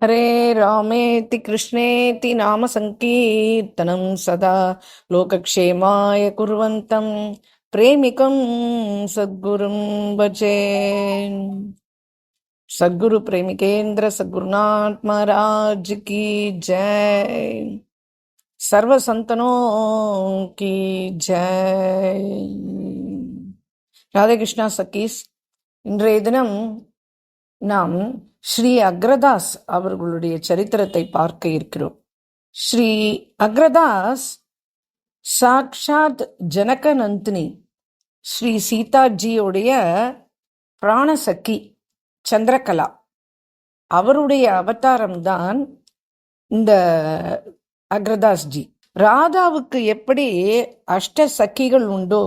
हरे रामेति कृष्णेति नाम संकीर्तनं सदा लोकक्षेमाय कुर्वन्तं प्रेमिकं सद्गुरुं भजे। सद्गुरु प्रेमिकेन्द्र सद्गुरुनाथ महाराज की जय। सर्व संतनों की जय। राधे कृष्णा सखीஸ், இன்றைய தினம் நாம் ஸ்ரீ அக்ரதாஸ் அவர்களுடைய சரித்திரத்தை பார்க்க இருக்கிறோம். ஸ்ரீ அக்ரதாஸ் சாக்ஷாத் ஜனகநந்தினி ஸ்ரீ சீதாஜியுடைய பிராணசக்கி சந்திரகலா, அவருடைய அவதாரம்தான் இந்த அக்ரதாஸ்ஜி. ராதாவுக்கு எப்படி அஷ்ட சக்கிகள் உண்டோ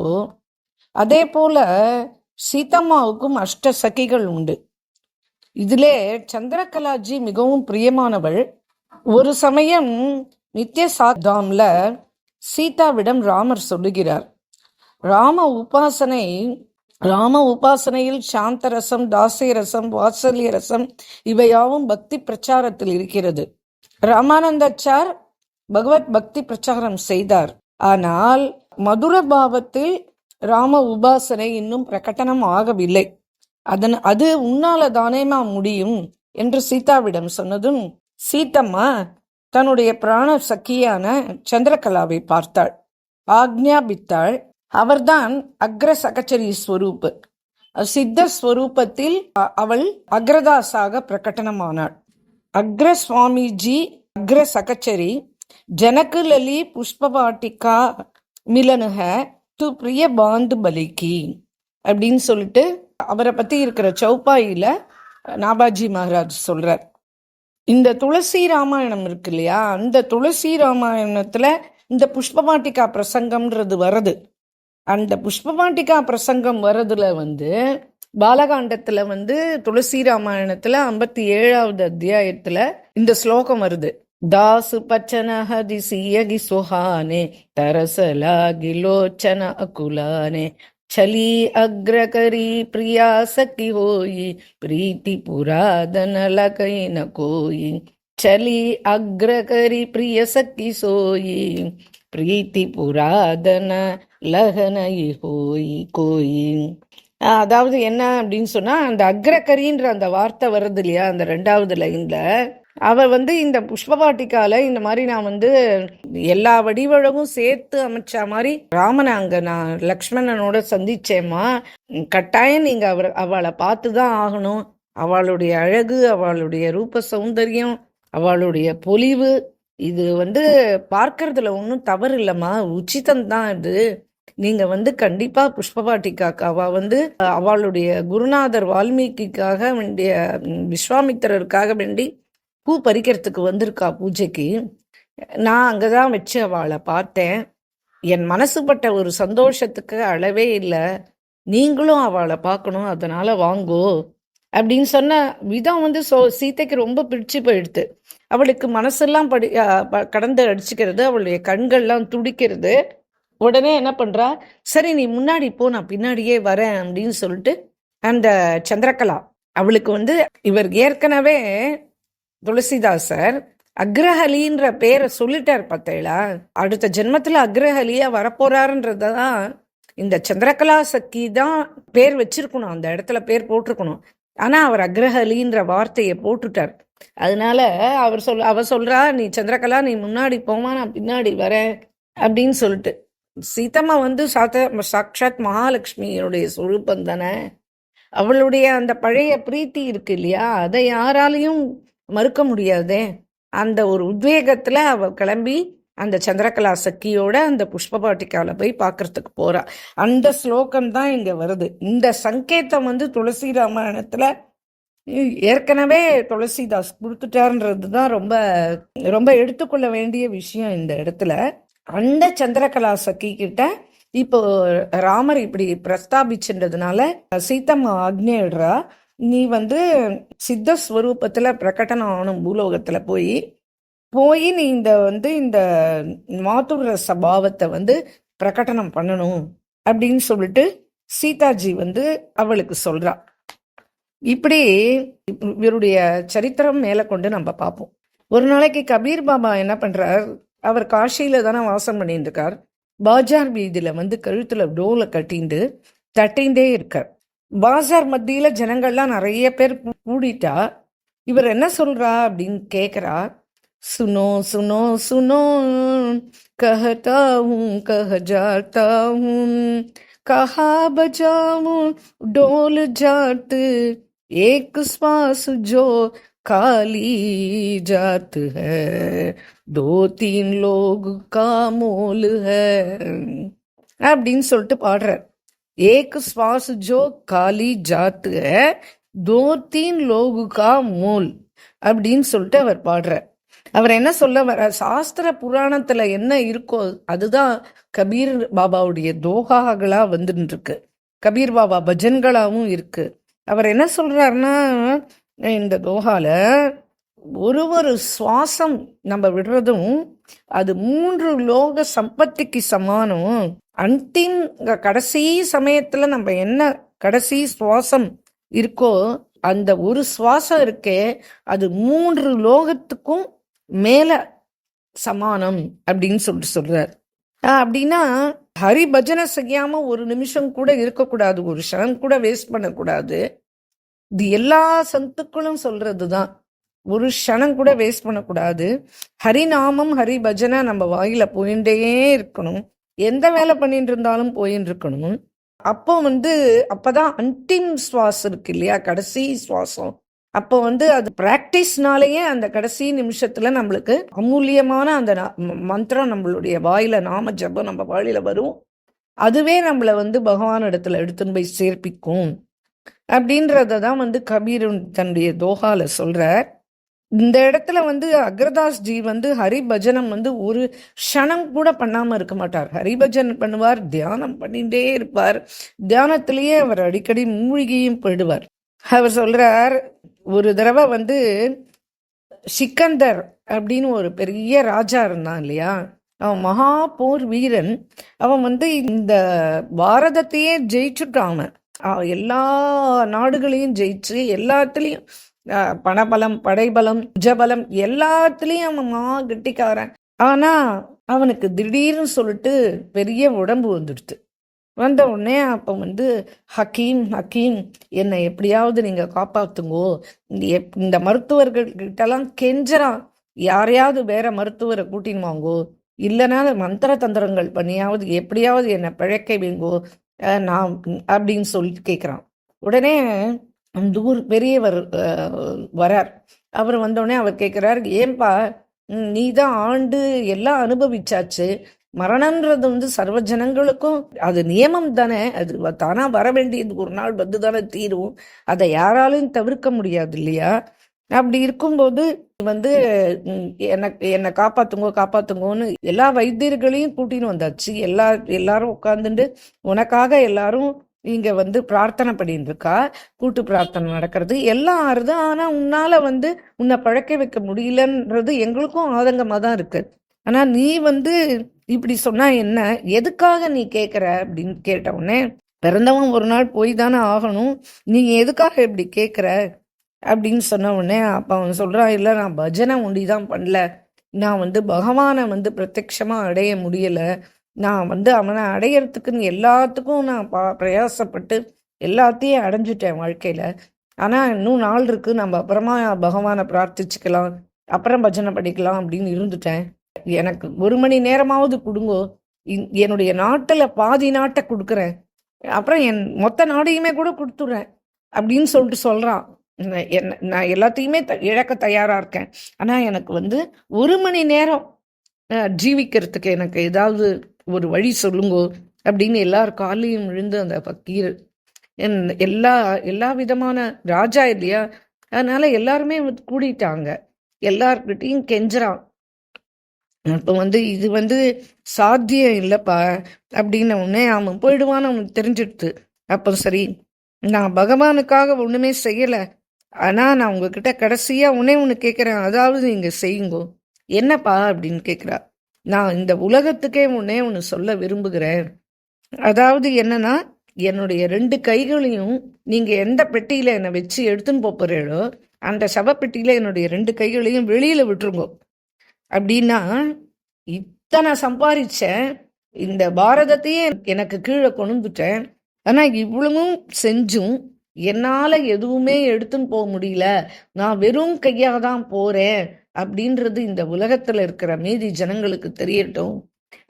அதே போல சீதம்மாவுக்கும் அஷ்ட சக்கிகள் உண்டு. இதிலே சந்திரகலாஜி மிகவும் பிரியமானவள். ஒரு சமயம் நித்திய சாத்தாம்ல சீதாவிடம் ராமர் சொல்லுகிறார், ராம உபாசனையில் சாந்த ரசம், தாசிய ரசம், வாத்சல்ய ரசம் இவையாவும் பக்தி பிரச்சாரத்தில் இருக்கிறது. ராமானந்தாச்சார் பகவத் பக்தி பிரச்சாரம் செய்தார். ஆனால் மதுர பாவத்தில் ராம உபாசனை இன்னும் பிரகடனம் ஆகவில்லை. அது உன்னால தானேமா முடியும் என்று சீதாவிடம் சொன்னதும் சீதம்மா தன்னுடைய பிராண சக்கியான சந்திரகலாவை பார்த்தாள், ஆக்ஞாபித்தாள். அவர்தான் அக்ர சகச்சரி ஸ்வரூப். சித்தர் ஸ்வரூபத்தில் அவள் அக்ரதாசாக பிரகடனமானாள். அக்ர சுவாமிஜி அக்ர சகச்சரி ஜனக்கு லலி புஷ்பவாட்டிகா மிலனுக து பிரிய பாந்து பலிகி அப்படின்னு சொல்லிட்டு அவரை பத்தி இருக்கிற சௌப்பாயில நாபாஜி மகாராஜ் சொல்றார். இந்த துளசி ராமாயணம் இருக்கு இல்லையா, அந்த துளசி ராமாயணத்துல இந்த புஷ்பவாட்டிகா பிரசங்கம்ன்றது வருது. அந்த புஷ்பவாட்டிகா பிரசங்கம் வரதுல பாலகாண்டத்துல துளசி ராமாயணத்துல 57வது அத்தியாயத்துல இந்த ஸ்லோகம் வருது. தாசு பச்சன ஹதி சியகி சுஹானே தரசலாகி லோச்சன அகுலானே छली अग्रकरी प्रिया सखी होई प्रीति पुरादन लकई न कोई छली अग्रकरी प्रिय सखी सोई प्रीति पुरादன லகனி ஹோய் கோயி. அதாவது என்ன அப்படின்னு சொன்னா, அந்த அக்ரகரின்ற அந்த வார்த்தை வருது இல்லையா, அந்த 2வது லைன்ல அவ இந்த புஷ்பவாட்டிக்கால இந்த மாதிரி நான் எல்லா வடிவழகும் சேர்த்து அமைச்ச மாதிரி ராமனை அங்க நான் லக்ஷ்மணனோட சந்திச்சேம்மா, கட்டாயம் நீங்க அவளை பார்த்துதான் ஆகணும். அவளுடைய அழகு, அவளுடைய ரூப சௌந்தரியம், அவளுடைய பொலிவு, இது பார்க்கறதுல ஒன்றும் தவறு இல்லம்மா, உச்சிதம்தான். இது நீங்க கண்டிப்பா புஷ்பவாட்டிக்காக்கு அவளுடைய குருநாதர் வால்மீகிக்காக வேண்டிய விஸ்வாமித்திரருக்காக வேண்டி பூ பறிக்கிறதுக்கு வந்திருக்கா பூஜைக்கு. நான் அங்கதான் வச்சு அவளை பார்த்தேன். என் மனசுப்பட்ட ஒரு சந்தோஷத்துக்கு அளவே இல்லை. நீங்களும் அவளை பார்க்கணும், அதனால வாங்கோ அப்படின்னு சொன்ன விதம் சீதைக்கு ரொம்ப பிடிச்சு போயிடுது. அவளுக்கு மனசெல்லாம் கடந்து அடிச்சுக்கிறது, அவளுடைய கண்கள்லாம் துடிக்கிறது. உடனே என்ன பண்றா, சரி நீ முன்னாடி போ, நான் பின்னாடியே வரேன் அப்படின்னு சொல்லிட்டு அந்த சந்திரகலா அவளுக்கு இவர் ஏற்கனவே துளசிதாசர் அக்ரஹலின்ற பேரை சொல்லிட்டார் பார்த்தேளா, அடுத்த ஜென்மத்துல அக்ரஹலியா வரப்போறாருன்றதான் இந்த சந்திரகலா சக்கி தான் பேர் வச்சிருக்கணும், அந்த இடத்துல பேர் போட்டிருக்கணும். ஆனா அவர் அக்ரஹலின்ற வார்த்தையை போட்டுட்டார். அதனால அவ சொல்றா, நீ சந்திரகலா நீ முன்னாடி போமா, நான் பின்னாடி வரேன் அப்படின்னு சொல்லிட்டு. சீதம்மா சாக்ஷாத் மகாலட்சுமியுடைய சொரூபம் தானே. அவளுடைய அந்த பழைய பிரீத்தி இருக்கு இல்லையா, அதை யாராலையும் மறுக்க முடியாதே. அந்த ஒரு உத்வேகத்துல அவ கிளம்பி அந்த சந்திரகலா சக்கியோட அந்த புஷ்பவாட்டிக்கால போய் பாக்குறதுக்கு போறா. அந்த ஸ்லோகம் தான் இங்க வருது. இந்த சங்கேதம் துளசி ராமாயணத்துல ஏற்கனவே துளசிதாஸ் கொடுத்துட்டாருன்றதுதான் ரொம்ப ரொம்ப எடுத்துக்கொள்ள வேண்டிய விஷயம் இந்த இடத்துல. அந்த சந்திரகலா சக்கி கிட்ட இப்போ ராமர் இப்படி பிரஸ்தாபிச்சுன்றதுனால சீதம்மா ஆக்ஞையிடுறா, நீ சித்த ஸ்வரூபத்துல பிரகடனம் ஆகணும், பூலோகத்துல போய் நீ இந்த மாதுர சபாவத்தை பிரகடனம் பண்ணணும் அப்படின்னு சொல்லிட்டு சீதாஜி அவளுக்கு சொல்றா. இப்படி இவருடைய சரித்திரம் மேலே கொண்டு நம்ம பார்ப்போம். ஒரு நாளைக்கு கபீர் பாபா என்ன பண்றார், அவர் காஷியில தானே வாசம் பண்ணிட்டு இருக்கார். பாஜார் வீதியில வந்து கழுத்துல டோலை கட்டிண்டு தட்டிண்டே இருக்கார். பாஜார் மத்தியில ஜனங்கள்லாம் நிறைய பேர் கூடிட்டா இவர் என்ன சொல்றா அப்படின்னு கேக்குறா. சுனோ சுனோ சுனோ कहता हूँ कह जाता हूँ कहा बजाऊं डोल जात एक श्वास जो खाली जात है दो तीन लोग का मोल है அப்படின்னு சொல்லிட்டு பாடுறார். एक श्वास जो खाली जात है दो तीन लोग का मोल அப்படின்னு சொல்லிட்டு அவர் பாடுறார். அவர் என்ன சொல்ல வர, சாஸ்திர புராணத்துல என்ன இருக்கோ அதுதான் கபீர் பாபாவுடைய தோகாகளா வந்துட்டு இருக்கு, கபீர் பாபா பஜன்களாவும் இருக்கு. அவர் என்ன சொல்றாருன்னா, இந்த தோகால ஒரு சுவாசம் நம்ம விடுறதும் அது 3 லோக சம்பத்திக்கு சமானம். அன்டின் கடைசி சமயத்துல நம்ம என்ன கடைசி சுவாசம் இருக்கோ அந்த ஒரு சுவாசம் இருக்கே அது 3 லோகத்துக்கும் மேல சமானம் அப்படின்னு சொல்றார். அப்படின்னா ஹரி பஜனை செய்யாம ஒரு நிமிஷம் கூட இருக்கக்கூடாது, ஒரு க்ஷணம் கூட வேஸ்ட் பண்ணக்கூடாது. இது எல்லா சத்துக்களும் சொல்றதுதான், ஒரு க்ஷணம் கூட வேஸ்ட் பண்ணக்கூடாது. ஹரிநாமம் ஹரி பஜனை நம்ம வாயில போயிட்டே இருக்கணும், எந்த வேலை பண்ணிட்டு இருந்தாலும் போயின்னு இருக்கணும். அப்போ அப்பதான் அன்டிம் சுவாசம் இருக்கு இல்லையா, கடைசி சுவாசம். அப்போ அது பிராக்டிஸ்னாலேயே அந்த கடைசி நிமிஷத்துல நம்மளுக்கு அமூல்யமான அந்த மந்திரம் நம்மளுடைய வாயில, நாம ஜபம் நம்ம வாயில வரும். அதுவே நம்மளை பகவான் இடத்துல எடுத்துன்னு போய் சேர்ப்பிக்கும் அப்படின்றதான் கபீர் தன்னுடைய தோகால சொல்றார். இந்த இடத்துல அக்ரதாஸ் ஜி ஹரி பஜனம் ஒரு க்ஷணம் கூட பண்ணாம இருக்க மாட்டார். ஹரிபஜன் பண்ணுவார், தியானம் பண்ணிட்டே இருப்பார். தியானத்திலேயே அவர் அடிக்கடி மூழ்கியும் போயிடுவார். அவர் சொல்றார், ஒரு தடவை சிக்கந்தர் அப்படின்னு ஒரு பெரிய ராஜா இருந்தான் இல்லையா, அவன் மகா போர் வீரன். அவன் இந்த பாரதத்தையே ஜெயிச்சுட்டான். எல்லா நாடுகளையும் ஜெயிச்சு எல்லாத்துலயும் பணபலம், படைபலம், ஜபலம் எல்லாத்துலயும் அவன் மகா கெட்டிக்காரன். ஆனா அவனுக்கு திடீர்னு சொல்லிட்டு பெரிய உடம்பு வந்துடுது. வந்த உடனே அப்போ ஹக்கீம் ஹக்கீம் என்னை எப்படியாவது நீங்க காப்பாத்துங்கோ, இந்த மருத்துவர்கள்கிட்டலாம் கெஞ்சறான், யாரையாவது வேற மருத்துவரை கூட்டின்னு வாங்கோ, இல்லைன்னா மந்திர தந்திரங்கள் பண்ணியாவது எப்படியாவது என்னை பிழைக்க வைங்கோ நான் அப்படின்னு சொல்லிட்டு கேட்குறான். உடனே அந்த ஊர் பெரியவர் வரார். அவர் வந்தோடனே அவர் கேட்குறார், ஏன்பா நீ தான் ஆண்டு எல்லாம் அனுபவிச்சாச்சு, மரணம்ன்றது சர்வ ஜனங்களுக்கும் அது நியமம் தானே, அது தானா வர வேண்டியது, ஒரு நாள் தானே தீரும், அதை யாராலும் தவிர்க்க முடியாது இல்லையா. அப்படி இருக்கும்போது என்னை காப்பாத்துங்கோ காப்பாத்துங்கோன்னு எல்லா வைத்தியர்களையும் கூட்டின்னு வந்தாச்சு. எல்லாரும் உட்கார்ந்துட்டு உனக்காக எல்லாரும் இங்க பிரார்த்தனை பண்ணிட்டு இருக்கா, கூட்டு பிரார்த்தனை நடக்கிறது எல்லாம் ஆறுது. ஆனா உன்னால உன்னை பழக்க வைக்க முடியலன்றது எங்களுக்கும் ஆதங்கமா தான் இருக்கு. ஆனா நீ இப்படி சொன்னா என்ன, எதுக்காக நீ கேட்குற அப்படின்னு கேட்ட உடனே, பிறந்தவன் ஒரு நாள் போய் தானே ஆகணும், நீங்க எதுக்காக இப்படி கேட்குற அப்படின்னு சொன்ன உடனே அப்ப அவன் சொல்றான், இல்லை நான் பஜனை ஒண்டிதான் பண்ணல, நான் பகவானை பிரத்யட்சமா அடைய முடியல, நான் அவனை அடையறதுக்குன்னு எல்லாத்துக்கும் நான் பிரயாசப்பட்டு எல்லாத்தையும் அடைஞ்சிட்டேன் வாழ்க்கையில. ஆனா இன்னும் நாள் இருக்கு, நம்ம அப்புறமா பகவானை பிரார்த்திச்சுக்கலாம், அப்புறம் பஜனை பண்ணிக்கலாம் அப்படின்னு இருந்துட்டேன். எனக்கு 1 மணி நேரமாவது கொடுங்கோ, என்னுடைய நாட்டுல பாதி நாட்டை கொடுக்குறேன், அப்புறம் என் மொத்த நாடையுமே கூட கொடுத்துடுறேன் அப்படின்னு சொல்லிட்டு சொல்றான். நான் எல்லாத்தையுமே இழக்க தயாரா இருக்கேன், ஆனா எனக்கு 1 மணி நேரம் ஜீவிக்கிறதுக்கு எனக்கு ஏதாவது ஒரு வழி சொல்லுங்கோ அப்படின்னு எல்லார் காலையும் விழுந்து அந்த பக்கீர் எல்லா விதமான ராஜா இல்லையா, அதனால எல்லாருமே கூடிட்டாங்க, எல்லார்கிட்டையும் கெஞ்சுறான். அப்போ இது சாத்தியம் இல்லைப்பா அப்படின்ன உடனே அவன் போயிடுவான்னு அவனுக்கு தெரிஞ்சிடுது. அப்போ சரி, நான் பகவானுக்காக ஒண்ணுமே செய்யல, ஆனா நான் உங்ககிட்ட கடைசியா ஒண்ணு கேட்கிறேன், அதாவது நீங்க செய்யுங்கோ. என்னப்பா அப்படின்னு கேட்கிறா. நான் இந்த உலகத்துக்கே ஒண்ணு சொல்ல விரும்புகிறேன், அதாவது என்னன்னா என்னுடைய 2 கைகளையும் நீங்க எந்த பெட்டியில என்னை வச்சு எடுத்துன்னு போறீங்களோ அந்த சவப்பெட்டியில என்னுடைய 2 கைகளையும் வெளியில விட்டுருங்க. அப்படின்னா, இத்தனை சம்பாரிச்சேன், இந்த பாரதத்தையே எனக்கு கீழே கொண்டுட்டேன், ஆனா இவ்வளவும் செஞ்சும் என்னால எதுவுமே எடுத்துன்னு போக முடியல, நான் வெறும் கையா தான் போறேன் அப்படின்றது இந்த உலகத்துல இருக்கிற மீதி ஜனங்களுக்கு தெரியட்டும்.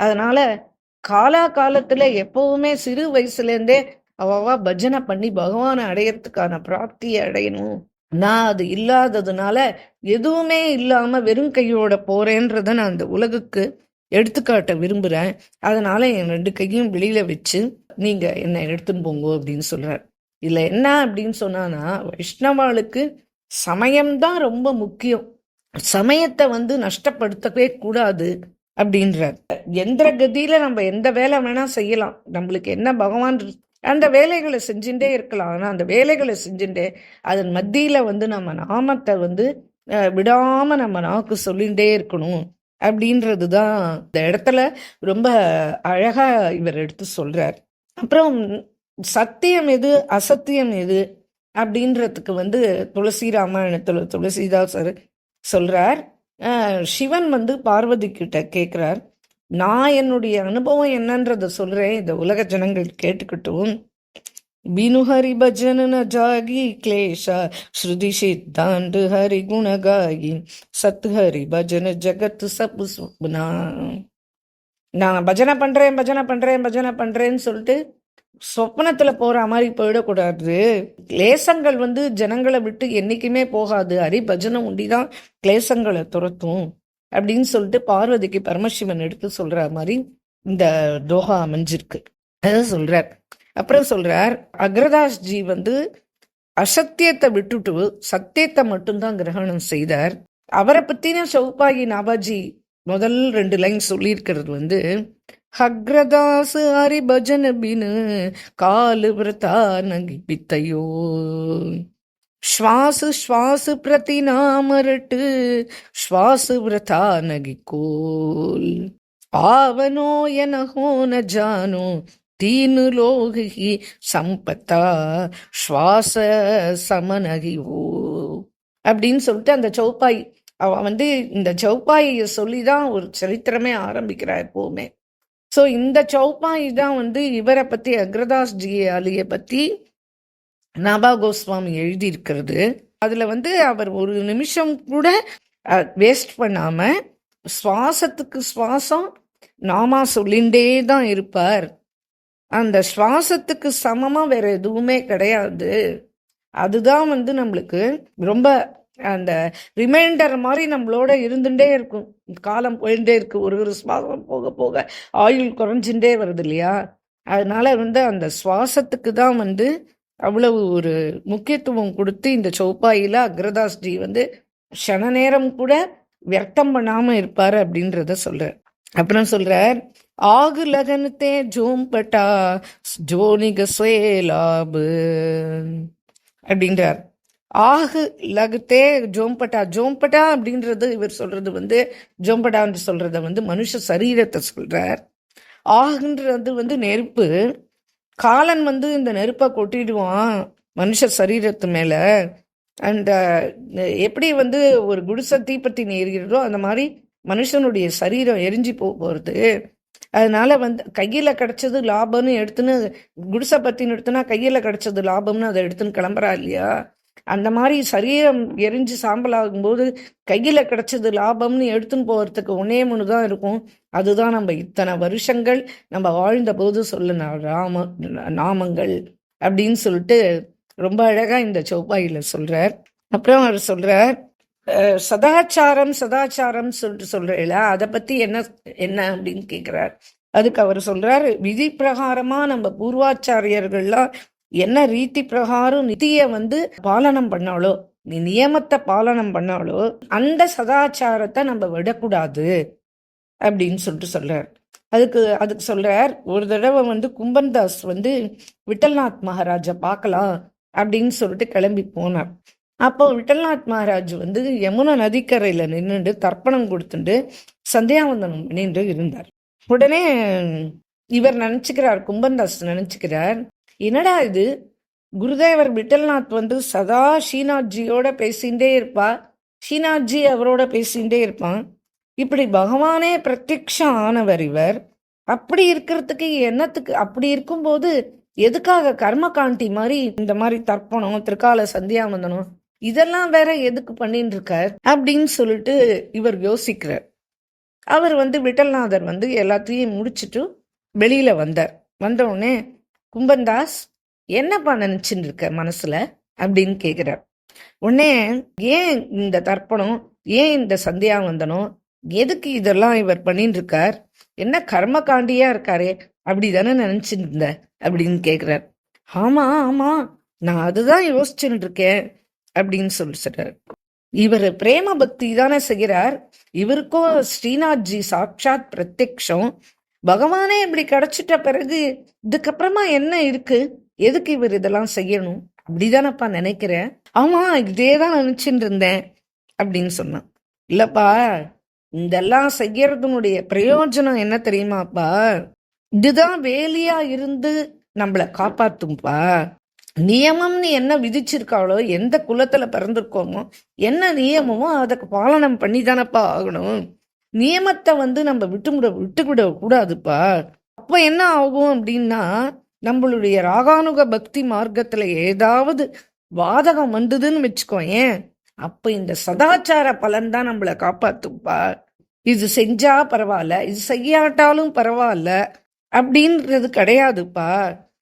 அதனால காலத்துல எப்பவுமே சிறு வயசுல இருந்தே அவ பஜனை பண்ணி பகவானை அடையறதுக்கான பிராப்தியை அடையணும். நான் அது இல்லாததுனால எதுவுமே இல்லாம வெறும் கையோட போறேன்றத நான் அந்த உலகுக்கு எடுத்துக்காட்ட விரும்புறேன். அதனால என் 2 கையும் வெளியில வச்சு நீங்க என்னை எடுத்துன்னு போங்க அப்படின்னு சொல்றார். இதுல என்ன அப்படின்னு சொன்னானா, வைஷ்ணவாளுக்கு சமயம்தான் ரொம்ப முக்கியம், சமயத்தை நஷ்டப்படுத்தவே கூடாது அப்படின்றார். எந்திர கதியில நம்ம எந்த வேலை வேணா செய்யலாம், நம்மளுக்கு என்ன பகவான் அந்த வேலைகளை செஞ்சுட்டே இருக்கலாம். ஆனா அந்த வேலைகளை செஞ்சுட்டே அதன் மத்தியில நம்ம நாமத்தை விடாம நம்ம நாக்கு சொல்லிகிட்டே இருக்கணும் அப்படின்றதுதான் இந்த இடத்துல ரொம்ப அழகா இவர் எடுத்து சொல்றார். அப்புறம் சத்தியம் எது அசத்தியம் எது அப்படின்றதுக்கு துளசி ராமாயணத்துல துளசிதாசர் சொல்றார். சிவன் பார்வதி கிட்ட கேட்கிறார், நான் என்னுடைய அனுபவம் என்னன்றத சொல்றேன், இந்த உலக ஜனங்கள் கேட்டுக்கிட்டும். बिनु हरि भजन न जागी क्लेशा श्रुति सिद्धांत हरि गुण गाई सत हरि भजन जगत सब सुपना. நான் பஜனை பண்றேன்னு சொல்லிட்டு சொப்பனத்துல போற மாதிரி போயிடக்கூடாது. கிளேசங்கள் ஜனங்களை விட்டு என்னைக்குமே போகாது, ஹரி பஜனை உண்டிதான் கிளேசங்களை துரத்தும் அப்படின்னு சொல்லிட்டு பார்வதிக்கு பரமசிவன் எடுத்து சொல்ற மாதிரி இந்த தோஹா அமைஞ்சிருக்கு. அதான் சொல்றார். அப்புறம் சொல்றார், அக்ரதாஸ்ஜி அசத்தியத்தை விட்டுட்டு சத்தியத்தை மட்டும்தான் கிரகணம் செய்தார். அவரை பத்தின சௌபாகி நாபாஜி முதல் 2 லைன் சொல்லியிருக்கிறது அக்ரதாஸ் ஹரி பஜன பின் காலு விரதா நகி பித்தையோ श्वास श्वास प्रति नामरट श्वास व्रथा नगी कोल पावनो यन हो न जानो तीन लोग ही संपता श्वास समनगी हो அப்படின்னு சொல்லிட்டு அந்த சௌப்பாய் அவ இந்த சௌப்பாயை சொல்லிதான் ஒரு சரித்திரமே ஆரம்பிக்கிறா எப்பவுமே. ஸோ இந்த சௌப்பாய் தான் இவரை பத்தி அக்ரதாஸ் ஜி அலியை பத்தி நாபா கோஸ்வாமி எழுதியிருக்கிறது. அதுல அவர் ஒரு நிமிஷம் கூட வேஸ்ட் பண்ணாம சுவாசத்துக்கு சுவாசம் நாமா சொல்லிண்டே தான் இருப்பார். அந்த சுவாசத்துக்கு சமமா வேற எதுவுமே கிடையாது. அதுதான் நம்மளுக்கு ரொம்ப அந்த ரிமைண்டர் மாதிரி நம்மளோட இருந்துட்டே இருக்கும். காலம் போயிட்டே இருக்கு, ஒரு சுவாசம் போக போக ஆயுள் குறைஞ்சுட்டே வருது இல்லையா. அதனால அந்த சுவாசத்துக்கு தான் அவ்வளவு ஒரு முக்கியத்துவம் கொடுத்து இந்த சௌப்பாயில அக்ரதாஸ்ஜி க்ஷண நேரம் கூட வியர்த்தம் பண்ணாம இருப்பாரு அப்படின்றத சொல்றார். அப்புறம் சொல்றார், ஆகு லகனத்தே ஜோம்பட்டா ஜோனிக சுவேலாபு அப்படின்றார். ஆகு லகத்தே ஜோம்பட்டா, ஜோம்பட்டா அப்படின்றது இவர் சொல்றது ஜோம்பட்டான்னு சொல்றத மனுஷ சரீரத்தை சொல்றார். ஆகுன்றது நெருப்பு. காலன் இந்த நெருப்பை கொட்டிடுவான் மனுஷ சரீரத்து மேல. அந்த எப்படி ஒரு குடிசை தீப்பத்தி எரிகிறதோ அந்த மாதிரி மனுஷனுடைய சரீரம் எரிஞ்சு போறது. அதனால கையில கிடைச்சது லாபம்னு எடுத்துன்னு குடிசை பத்தின்னு எடுத்துனா கையில கிடைச்சது லாபம்னு அதை எடுத்துன்னு கிளம்புறா இல்லையா. அந்த மாதிரி சரீரம் எரிஞ்சு சாம்பல் ஆகும்போது கையில கிடைச்சது லாபம்னு எடுத்துன்னு போறதுக்கு ஒன்னே தான் இருக்கும். அதுதான் நம்ம இத்தனை வருஷங்கள் நம்ம வாழ்ந்த போது சொல்ல நாமங்கள் அப்படின்னு சொல்லிட்டு ரொம்ப அழகா இந்த சௌப்பாயில சொல்றார். அப்புறம் அவர் சொல்றார், சதாச்சாரம் சொல்லிட்டு சொல்றீங்களா, அதை பத்தி என்ன அப்படின்னு கேட்கிறார். அதுக்கு அவர் சொல்றார், விதி பிரகாரமா நம்ம பூர்வாச்சாரியர்கள்லாம் என்ன ரீதி பிரகாரம் நிதிய பாலனம் பண்ணாலோ, நீ நியமத்தை பாலனம் பண்ணாலோ அந்த சதாச்சாரத்தை நம்ம விடக்கூடாது அப்படின்னு சொல்லிட்டு சொல்றார். அதுக்கு சொல்றார், ஒரு தடவை கும்பன்தாஸ் விட்டல்நாத் மகாராஜை பார்க்கலாம் அப்படின்னு சொல்லிட்டு கிளம்பி போனார். அப்போ விட்டல்நாத் மகாராஜ் யமுனா நதிக்கரையில நின்றுட்டு தர்ப்பணம் கொடுத்துட்டு சந்தியாவந்தனம் பண்ணிட்டு இருந்தார். உடனே இவர் நினைச்சுக்கிறார், கும்பன்தாஸ் நினைச்சுக்கிறார், என்னடா இது, குருதேவர் விட்டல்நாத் வந்து சதா ஸ்ரீநாத்ஜியோட பேசிகிட்டே இருப்பா, ஸ்ரீநாத்ஜி அவரோட பேசிகிட்டே இருப்பான். இப்படி பகவானே பிரத்யக்ஷம் ஆனவர் இவர். அப்படி இருக்கிறதுக்கு என்னத்துக்கு, அப்படி இருக்கும்போது எதுக்காக கர்மகாண்டி மாதிரி இந்த மாதிரி தர்ப்பணம், திருக்கால சந்தியாவந்தனம் இதெல்லாம் வேற எதுக்கு பண்ணிட்டு இருக்கார் அப்படின்னு சொல்லிட்டு இவர் யோசிக்கிறார். அவர் வந்து விட்டல்நாதர் வந்து எல்லாத்தையும் முடிச்சுட்டு வெளியில வந்தார். வந்த உடனே கும்பன்தாஸ் என்னப்பா நினைச்சுட்டு இருக்க மனசுல அப்படின்னு கேக்குறார். உடனே ஏன் இந்த தர்ப்பணம், ஏன் இந்த சந்தியாவந்தனம், எதுக்கு இதெல்லாம் இவர் பண்ணிட்டு இருக்கார், என்ன கர்மகாண்டியா இருக்காரே அப்படிதானே நினைச்சுட்டு இருந்த அப்படின்னு கேக்குறார். ஆமா ஆமா நான் அதுதான் யோசிச்சுட்டு இருக்கேன் அப்படின்னு சொல்றார். இவர் பிரேம பக்தி தானே செய்கிறார், இவருக்கும் ஸ்ரீநாத்ஜி சாட்சாத் பிரத்யக்ஷம், பகவானே இப்படி கிடைச்சிட்ட பிறகு இதுக்கப்புறமா என்ன இருக்கு, எதுக்கு இவர் இதெல்லாம் செய்யணும் அப்படிதானப்பா நினைக்கிறேன். ஆமா இதேதான் நினைச்சுட்டு இருந்தேன் அப்படின்னு சொன்னான். இல்லப்பா இதெல்லாம் செய்யறதுனுடைய பிரயோஜனம் என்ன தெரியுமாப்பா, இதுதான் வேலியா இருந்து நம்மளை காப்பாத்தும்பா. நியமம்னு என்ன விதிச்சிருக்காளோ, எந்த குலத்துல பிறந்திருக்கோமோ, என்ன நியமமோ அதுக்கு பாலனம் பண்ணி தானப்பா ஆகணும். நியமத்தை வந்து நம்ம விட்டுவிட கூடாதுப்பா. அப்ப என்ன ஆகும் அப்படின்னா, நம்மளுடைய ராகானுக பக்தி மார்க்கத்துல ஏதாவது வாதகம் வந்ததுன்னு வச்சுக்கோ, ஏன் அப்ப இந்த சதாச்சார பலன் தான் நம்மளை காப்பாத்துப்பா. இது செஞ்சா பரவாயில்ல, இது செய்யாட்டாலும் பரவாயில்ல அப்படின்றது கிடையாதுப்பா.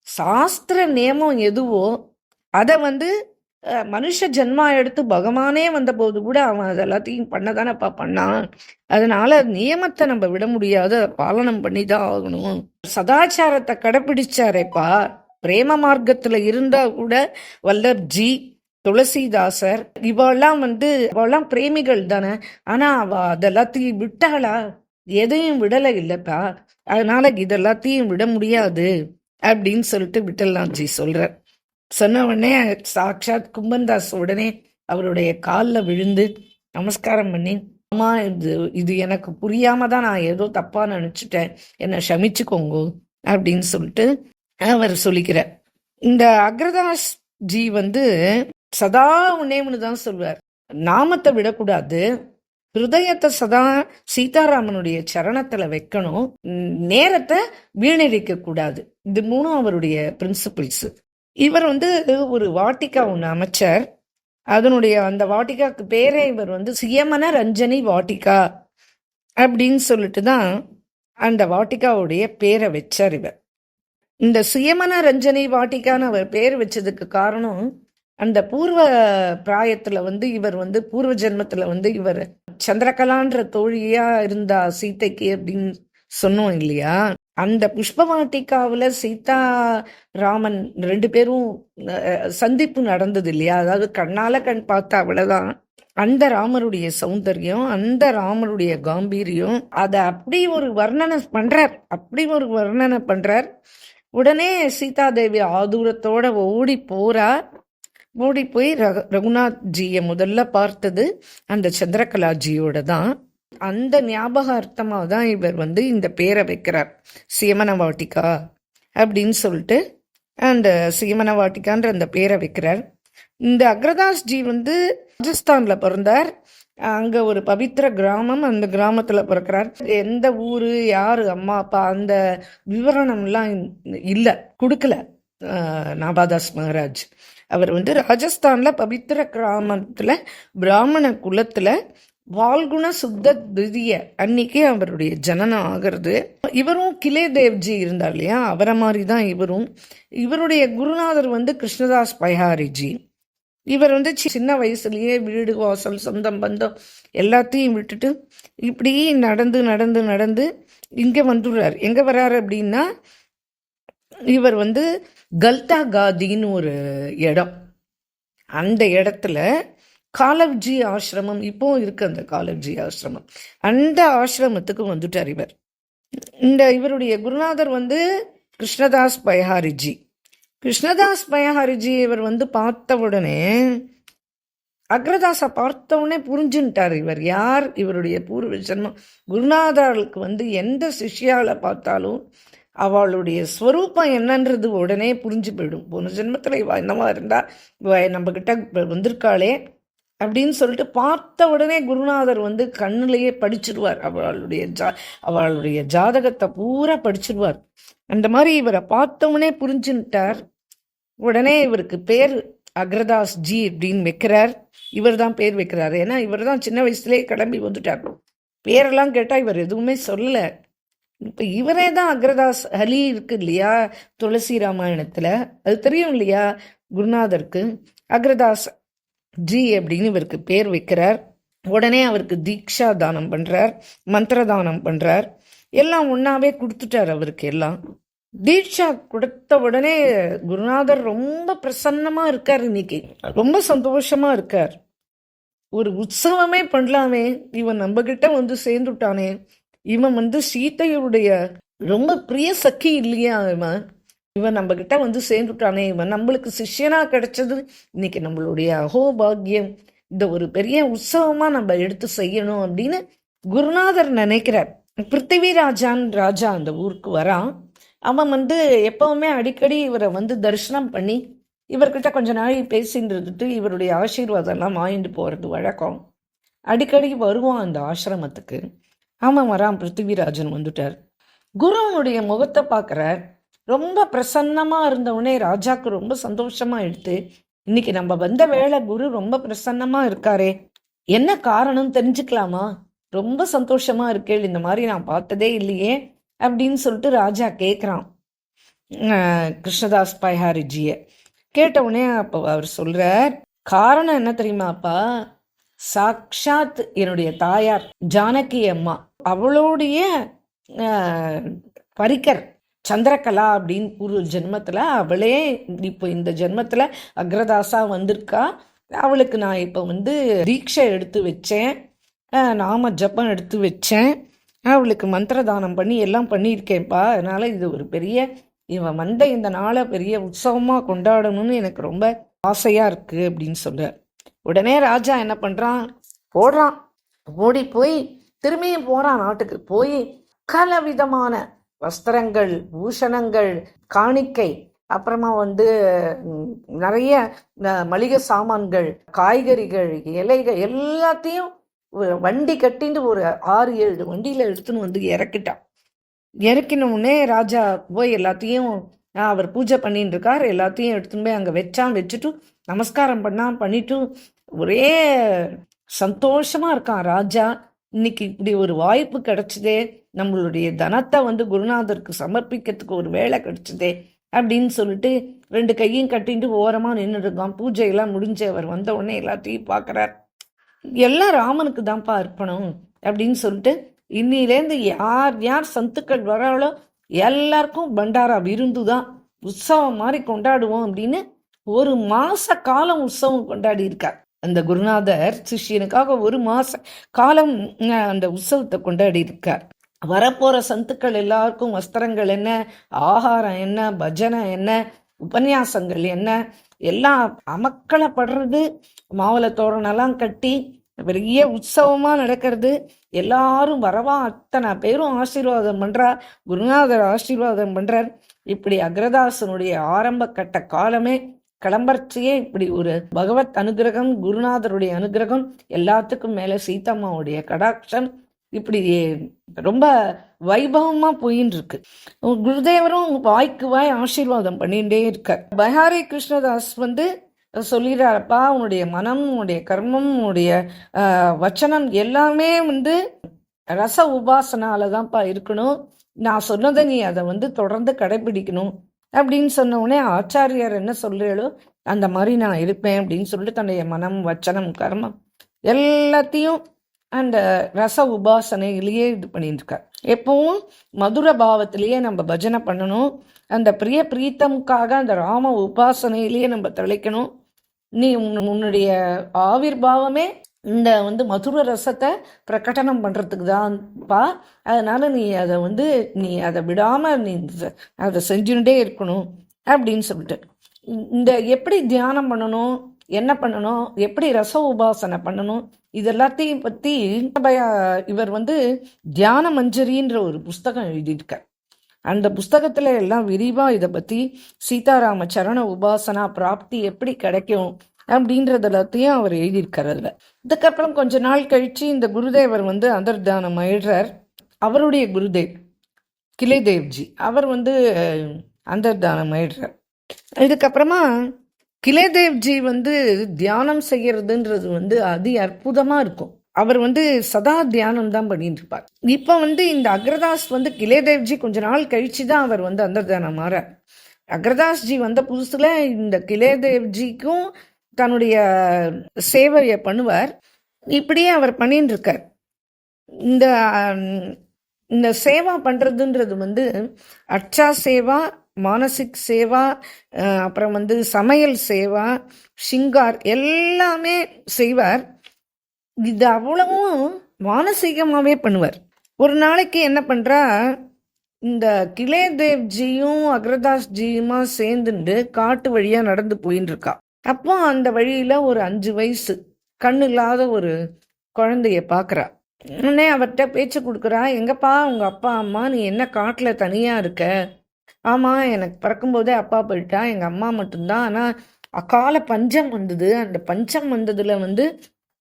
சாஸ்திர நியமம் எதுவோ அதை வந்து மனுஷ ஜென்மா எடுத்து பகவானே வந்த போது கூட அவன் அதெல்லாத்தையும் பண்ணதானப்பா பண்ணான். அதனால நியமத்தை நம்ம விட முடியாது, பாலனம் பண்ணிதான் ஆகணும். சதாச்சாரத்தை கடைபிடிச்சாரேப்பா. பிரேம மார்க்கத்துல இருந்தா கூட வல்லப்ஜி, துளசிதாசர் இவெல்லாம் பிரேமிகள் தானே. ஆனா அவ அதெல்லாத்தையும் விட்டாளா, எதையும் விடலை இல்லப்பா. அதனால இதெல்லாத்தையும் விட முடியாது அப்படின்னு சொல்லிட்டு விட்டல்நாத்ஜி சொல்றார். சொன்ன உடனே சாட்சாத் கும்பன்தாஸ் உடனே அவருடைய காலில் விழுந்து நமஸ்காரம் பண்ணி, அம்மா இது எனக்கு புரியாம தான் நான் ஏதோ தப்பா நினைச்சிட்டேன், என்னை க்ஷமிச்சுக்கோங்க அப்படின்னு சொல்லிட்டு அவர் சொல்லிக்கிறார். இந்த அக்ரதாஸ் ஜி வந்து சதா உன்னேமுன்னு தான் சொல்வார், நாமத்தை விடக்கூடாது, ஹிருதயத்தை சதா சீதாராமனுடைய சரணத்துல வைக்கணும், நேரத்தை வீணடிக்க கூடாது. இது மூணும் அவருடைய பிரின்சிபிள்ஸ். இவர் வந்து ஒரு வாட்டிகா ஒன்று அமைச்சர். அதனுடைய அந்த வாட்டிகாக்கு பேரே இவர் வந்து சியமன ரஞ்சனி வாட்டிகா அப்படின்னு சொல்லிட்டு தான் அந்த வாட்டிகாவுடைய பேரை வச்சார் இவர். இந்த சுயமன ரஞ்சனி வாட்டிகான்னு அவர் பேர் வச்சதுக்கு காரணம், அந்த பூர்வ பிராயத்துல வந்து இவர் வந்து பூர்வ ஜென்மத்துல வந்து இவர் சந்திரகலான்ற தோழியா இருந்தா சீதைக்கு அப்படின்னு சொன்னோம் இல்லையா. அந்த புஷ்பவாட்டிகாவில் சீதா ராமன் 2 பேரும் சந்திப்பு நடந்தது இல்லையா. அதாவது கண்ணால கண் பார்த்தா அவ்வளவுதான். அந்த ராமருடைய சௌந்தர்யம், அந்த ராமருடைய காம்பீரியம், அதை அப்படி ஒரு வர்ணனை பண்றார். உடனே சீதாதேவி ஆதூரத்தோட ஓடி போய் ரகுநாத்ஜியை முதல்ல பார்த்தது அந்த சந்திரகலாஜியோட தான். அந்த ஞாபகார்த்தமாக தான் இவர் வந்து இந்த பேரை வைக்கிறார், சியமன வாட்டிகா அப்படின்னு சொல்லிட்டு அந்த சியமன வாட்டிகான்ற அந்த பேரை வைக்கிறார். இந்த அக்ரதாஸ் ஜி வந்து ராஜஸ்தான்ல பிறந்தார். அங்க ஒரு பவித்திர கிராமம், அந்த கிராமத்துல பிறக்கிறார். எந்த ஊரு, யாரு அம்மா அப்பா, அந்த விவரணம்லாம் இல்லை, கொடுக்கல நாபாதாஸ் மகாராஜ். அவர் வந்து ராஜஸ்தான்ல பவித்திர கிராமத்துல பிராமண குலத்துல வால்குண சுத்த திதிய அன்னைக்கு அவருடைய ஜனனம் ஆகிறது. இவரும் கிலே தேவ்ஜி இருந்தார் இல்லையா, அவரை மாதிரி தான் இவரும். இவருடைய குருநாதர் வந்து கிருஷ்ணதாஸ் பைஹாரிஜி. இவர் வந்து சின்ன வயசுலயே வீடு வாசல் சொந்தம் பந்தம் எல்லாத்தையும் விட்டுட்டு இப்படி நடந்து இங்க வந்துடுறாரு. எங்க வர்றாரு அப்படின்னா, இவர் வந்து கல்தா காதின்னு ஒரு இடம், அந்த இடத்துல காலவ்ஜி ஆசிரமம் இப்போ இருக்கு. அந்த காலவ்ஜி ஆசிரமம், அந்த ஆசிரமத்துக்கு வந்துட்டார் இவர். இவருடைய குருநாதர் வந்து கிருஷ்ணதாஸ் பைஹாரிஜி. இவர் வந்து பார்த்த உடனே, அக்ரதாசை பார்த்த உடனே புரிஞ்சுட்டார் இவர் யார், இவருடைய பூர்வ ஜென்மம். குருநாதர்களுக்கு வந்து எந்த சிஷ்யால பார்த்தாலும் அவளுடைய ஸ்வரூபம் என்னன்றது உடனே புரிஞ்சு போயிடும். போன ஜென்மத்தில் இவ என்னவா இருந்தா இவ நம்மக்கிட்ட வந்திருக்காளே அப்படின்னு சொல்லிட்டு பார்த்த உடனே குருநாதர் வந்து கண்ணிலேயே படிச்சிருவார். அவளுடைய ஜாதகத்தை பூரா படிச்சிருவார். அந்த மாதிரி இவரை பார்த்தவனே புரிஞ்சுட்டார். உடனே இவருக்கு பேர் அக்ரதாஸ் ஜி அப்படின்னு வைக்கிறார். இவர் தான் பேர் வைக்கிறாரு. ஏன்னா இவர் தான் சின்ன வயசுலேயே கிளம்பி வந்துட்டார். பேரெல்லாம் கேட்டால் இவர் எதுவுமே சொல்லலை. இப்போ இவரே தான் அக்ரதாஸ் அலி இருக்கு இல்லையா துளசி ராமாயணத்தில், அது தெரியும் இல்லையா குருநாதருக்கு. அக்ரதாஸ் ஜி அப்படின்னு இவருக்கு பேர் வைக்கிறார். உடனே அவருக்கு தீக்ஷா தானம் பண்ணுறார், மந்திர தானம் பண்ணுறார். எல்லாம் ஒன்றாவே கொடுத்துட்டார் அவருக்கு. எல்லாம் தீட்சா கொடுத்த உடனே குருநாதர் ரொம்ப பிரசன்னமாக இருக்கார். இன்னைக்கு ரொம்ப சந்தோஷமாக இருக்கார். ஒரு உற்சவமே பண்ணலாமே, இவன் நம்ம கிட்ட வந்து சேர்ந்துட்டானே, இவன் வந்து சீதையுடைய ரொம்ப பிரிய சக்கி இல்லையா, இவன் நம்ம கிட்ட வந்து சேர்ந்துட்டானே, இவன் நம்மளுக்கு சிஷ்யனா கிடைச்சது இன்னைக்கு நம்மளுடைய அகோபாகியம், இந்த ஒரு பெரிய உற்சவமா நம்ம எடுத்து செய்யணும் அப்படின்னு குருநாதர் நினைக்கிறார். பிருத்திவிராஜான் ராஜா அந்த ஊருக்கு வரான். அவன் வந்து எப்பவுமே அடிக்கடி இவரை வந்து தரிசனம் பண்ணி இவர்கிட்ட கொஞ்ச நாள் பேசிட்டு இருந்துட்டு இவருடைய ஆசீர்வாதம் எல்லாம் வாங்கிட்டு போறது வழக்கம். அடிக்கடி வருவான் அந்த ஆசிரமத்துக்கு. அவன் வரான். பிருத்திவிராஜன் வந்துட்டார். குருவனுடைய முகத்தை பார்க்குறார். ரொம்ப பிரசன்னமாக இருந்தவுடனே ராஜாவுக்கு ரொம்ப சந்தோஷமாக எடுத்து, இன்னைக்கு நம்ம வந்த வேளை குரு ரொம்ப பிரசன்னமாக இருக்காரே, என்ன காரணம் தெரிஞ்சுக்கலாமா? ரொம்ப சந்தோஷமா இருக்கேள், இந்த மாதிரி நான் பார்த்ததே இல்லையே அப்படின்னு சொல்லிட்டு ராஜா கேட்குறான் கிருஷ்ணதாஸ் பைஹாரிஜியை. கேட்டவுடனே அப்போ அவர் சொல்றார், காரணம் என்ன தெரியுமாப்பா? சாக்ஷாத் என்னுடைய தாயார் ஜானகி அம்மா, அவளுடைய பரிக்கர் சந்திரகலா அப்படின்னு பூர்வ ஜென்மத்தில் அவளே இப்போ இந்த ஜென்மத்தில் அக்ரதாசா வந்திருக்கா. அவளுக்கு நான் இப்போ வந்து தீட்சை எடுத்து வச்சேன், நாம ஜப்பம் எடுத்து வச்சேன், அவளுக்கு மந்திரதானம் பண்ணி எல்லாம் பண்ணியிருக்கேன்ப்பா. அதனால இது ஒரு பெரிய இவன் வந்த இந்த நாளை பெரிய உற்சவமாக கொண்டாடணும்னு எனக்கு ரொம்ப ஆசையாக இருக்குது அப்படின்னு சொல்ற. உடனே ராஜா என்ன பண்ணுறான், ஓடுறான். ஓடி போய் திரும்பியும் போகிறான் நாட்டுக்கு. போய் பல விதமான வஸ்திரங்கள், பூஷணங்கள், காணிக்கை, அப்புறமா வந்து நிறைய மளிகை சாமான்கள், காய்கறிகள், இலைகள் எல்லாத்தையும் வண்டி கட்டிட்டு ஒரு 6-7 வண்டியில் எடுத்துன்னு வந்து இறக்கிட்டான். இறக்கினோடனே ராஜா போய் எல்லாத்தையும் அவர் பூஜை பண்ணிட்டு இருக்கார், எல்லாத்தையும் எடுத்துன்னு போய் அங்கே வச்சுட்டு நமஸ்காரம் பண்ணிட்டு ஒரே சந்தோஷமா இருக்கான் ராஜா. இன்னைக்கு இப்படி ஒரு வாய்ப்பு கிடைச்சதே, நம்மளுடைய தனத்தை வந்து குருநாதருக்கு சமர்ப்பிக்கிறதுக்கு ஒரு வேலை கிடைச்சதே அப்படின்னு சொல்லிட்டு 2 கையும் கட்டிட்டு ஓரமாக நின்று இருக்கான். பூஜையெல்லாம் முடிஞ்சு அவர் வந்த உடனே எல்லாத்தையும் பார்க்குறார். எல்லாம் ராமனுக்கு தான்ப்பா அர்ப்பணம் அப்படின்னு சொல்லிட்டு, இன்னிலேருந்து யார் யார் சந்துக்கள் வராளோ எல்லாருக்கும் பண்டாரா விருந்து தான், உற்சவம் மாதிரி கொண்டாடுவோம் அப்படின்னு 1 மாச காலம் உற்சவம் கொண்டாடி இருக்கார். அந்த குருநாதர் சிஷியனுக்காக 1 மாச காலம் அந்த உற்சவத்தை கொண்டாடி இருக்கார். வரப்போற சந்துக்கள் எல்லாருக்கும் வஸ்திரங்கள் என்ன, ஆகாரம் என்ன, பஜனை என்ன, உபன்யாசங்கள் என்ன, எல்லாம் அமக்களப்படுறது, மாவள தோரணெல்லாம் கட்டி பெரிய உற்சவமா நடக்கிறது. எல்லாரும் வரவா, அத்தனை பேரும் ஆசீர்வாதம் பண்றா, குருநாதர் ஆசீர்வாதம் பண்றார். இப்படி அக்ரதாசனுடைய ஆரம்ப கட்ட காலமே கிளம்பர்ச்சியே இப்படி ஒரு பகவத் அனுகிரகம், குருநாதருடைய அனுகிரகம், எல்லாத்துக்கும் மேல சீதம்மாவுடைய கடாட்சம், இப்படி ரொம்ப வைபவமா போயின்னு இருக்கு. குருதேவரும் வாய்க்கு வாய் ஆசீர்வாதம் பண்ணிட்டே இருக்கார். பைஹாரி கிருஷ்ணதாஸ் வந்து சொல்லிடுறாருப்பா, உன்னுடைய மனம், உன்னுடைய கர்மம், உன்னுடைய வச்சனம் எல்லாமே வந்து ரச உபாசனால தான்ப்பா இருக்கணும். நான் சொன்னதை நீ அதை வந்து தொடர்ந்து கடைபிடிக்கணும் அப்படின்னு சொன்ன உடனே ஆச்சாரியார் என்ன சொல்றீங்களோ அந்த மாதிரி நான் இருப்பேன் அப்படின்னு சொல்லிட்டு தன்னுடைய மனம், வச்சனம், கர்மம் எல்லாத்தையும் அந்த ரச உபாசனையிலேயே இது பண்ணிட்டு இருக்கார். எப்பவும் மதுர பாவத்திலேயே நம்ம பஜனை பண்ணணும். அந்த பிரிய பிரீத்தமுக்காக அந்த ராம உபாசனையிலேயே நம்ம திளைக்கணும். நீ உன்னுடைய ஆவிர்பாவமே இந்த வந்து மதுர ரசத்தை பிரகடனம் பண்றதுக்கு தான்ப்பா. அதனால நீ அதை வந்து நீ அதை விடாம நீ அதை செஞ்சுட்டே இருக்கணும் அப்படின்னு சொல்லிட்டு, இந்த எப்படி தியானம் பண்ணணும், என்ன பண்ணணும், எப்படி ரச உபாசனை பண்ணணும், இது எல்லாத்தையும் பத்தி இவர் வந்து தியான மஞ்சரின்ற ஒரு புஸ்தகம் எழுதியிருக்கார். அந்த புஸ்தகத்துல எல்லாம் விரிவா இதை பத்தி சீதாராம சரண உபாசனா பிராப்தி எப்படி கிடைக்கும் அப்படின்றது எல்லாத்தையும் அவர் எழுதியிருக்காருல. இதுக்கப்புறம் கொஞ்ச நாள் கழிச்சு இந்த குருதேவர் அந்தர்தானம் ஆயிடுறார். அவருடைய குருதேவ் கிளைதேவ்ஜி அவர் அந்தர்தானம் ஆயிடுறார். இதுக்கப்புறமா கிளைதேவ்ஜி தியானம் செய்யறதுன்றது அதி அற்புதமா இருக்கும். அவர் சதா தியானம் தான் பண்ணிட்டு இருப்பார். இப்போ இந்த அக்ரதாஸ் கிளைதேவ்ஜி கொஞ்ச நாள் கழிச்சு தான் அவர் அந்தர்தானம் மாறார். அக்ரதாஸ்ஜி வந்த புதுசுல இந்த கிளைதேவ்ஜிக்கும் தன்னுடைய சேவையை பண்ணுவார். இப்படியே அவர் பண்ணிட்டு இருக்கார். இந்த இந்த சேவா பண்றதுன்றது அர்ச்சா சேவா, மானசிக் சேவா, அப்புறம் சமையல் சேவா, ஷிங்கார் எல்லாமே செய்வார். இது அவ்வளவும் மானசீகமாகவே பண்ணுவார். ஒரு நாளைக்கு என்ன பண்ணுறா, இந்த கிளைதேவ்ஜியும் அக்ரதாஸ்ஜியுமா சேர்ந்துட்டு காட்டு வழியாக நடந்து போயின்னு இருக்கா. அப்போ அந்த வழியில் ஒரு 5 வயசு கண்ணு இல்லாத ஒரு குழந்தைய பார்க்குறா. உடனே அவர்கிட்ட பேச்சு கொடுக்குறா, எங்கப்பா உங்கள் அப்பா அம்மா, நீ என்ன காட்டில் தனியாக இருக்க? ஆமாம், எனக்கு பிறக்கும்போதே அப்பா போயிட்டா, எங்கள் அம்மா மட்டும்தான். ஆனால் அக்கால பஞ்சம் வந்தது. அந்த பஞ்சம் வந்ததில்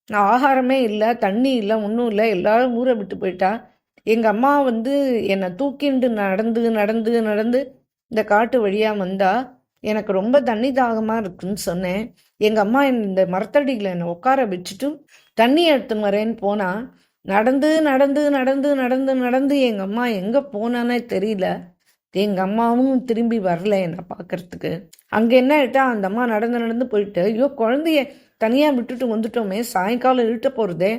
ஆகாரமே இல்லை, தண்ணி இல்லை, ஒன்றும் இல்லை, எல்லாரும் ஊரை விட்டு போயிட்டா. எங்கள் அம்மா என்னை தூக்கிண்டு நடந்து நடந்து நடந்து இந்த காட்டு வழியாக வந்தா. எனக்கு ரொம்ப தண்ணி தாகமாக இருக்குன்னு சொன்னேன். எங்கள் அம்மா இந்த மரத்தடியில் என்னை உட்கார வச்சுட்டு தண்ணி எடுத்துன்னு வரேன்னு போனால், நடந்து நடந்து நடந்து நடந்து நடந்து எங்கள் அம்மா எங்கே போனானே தெரியல. எங்கள் அம்மாவும் திரும்பி வரல என்னை பார்க்கறதுக்கு. அங்கே என்ன ஆயிட்டா, அந்த அம்மா நடந்து நடந்து போயிட்டு, ஐயோ குழந்தைய தனியாக விட்டுட்டு வந்துட்டோமே, சாயங்காலம் இருட்ட போகிறதே,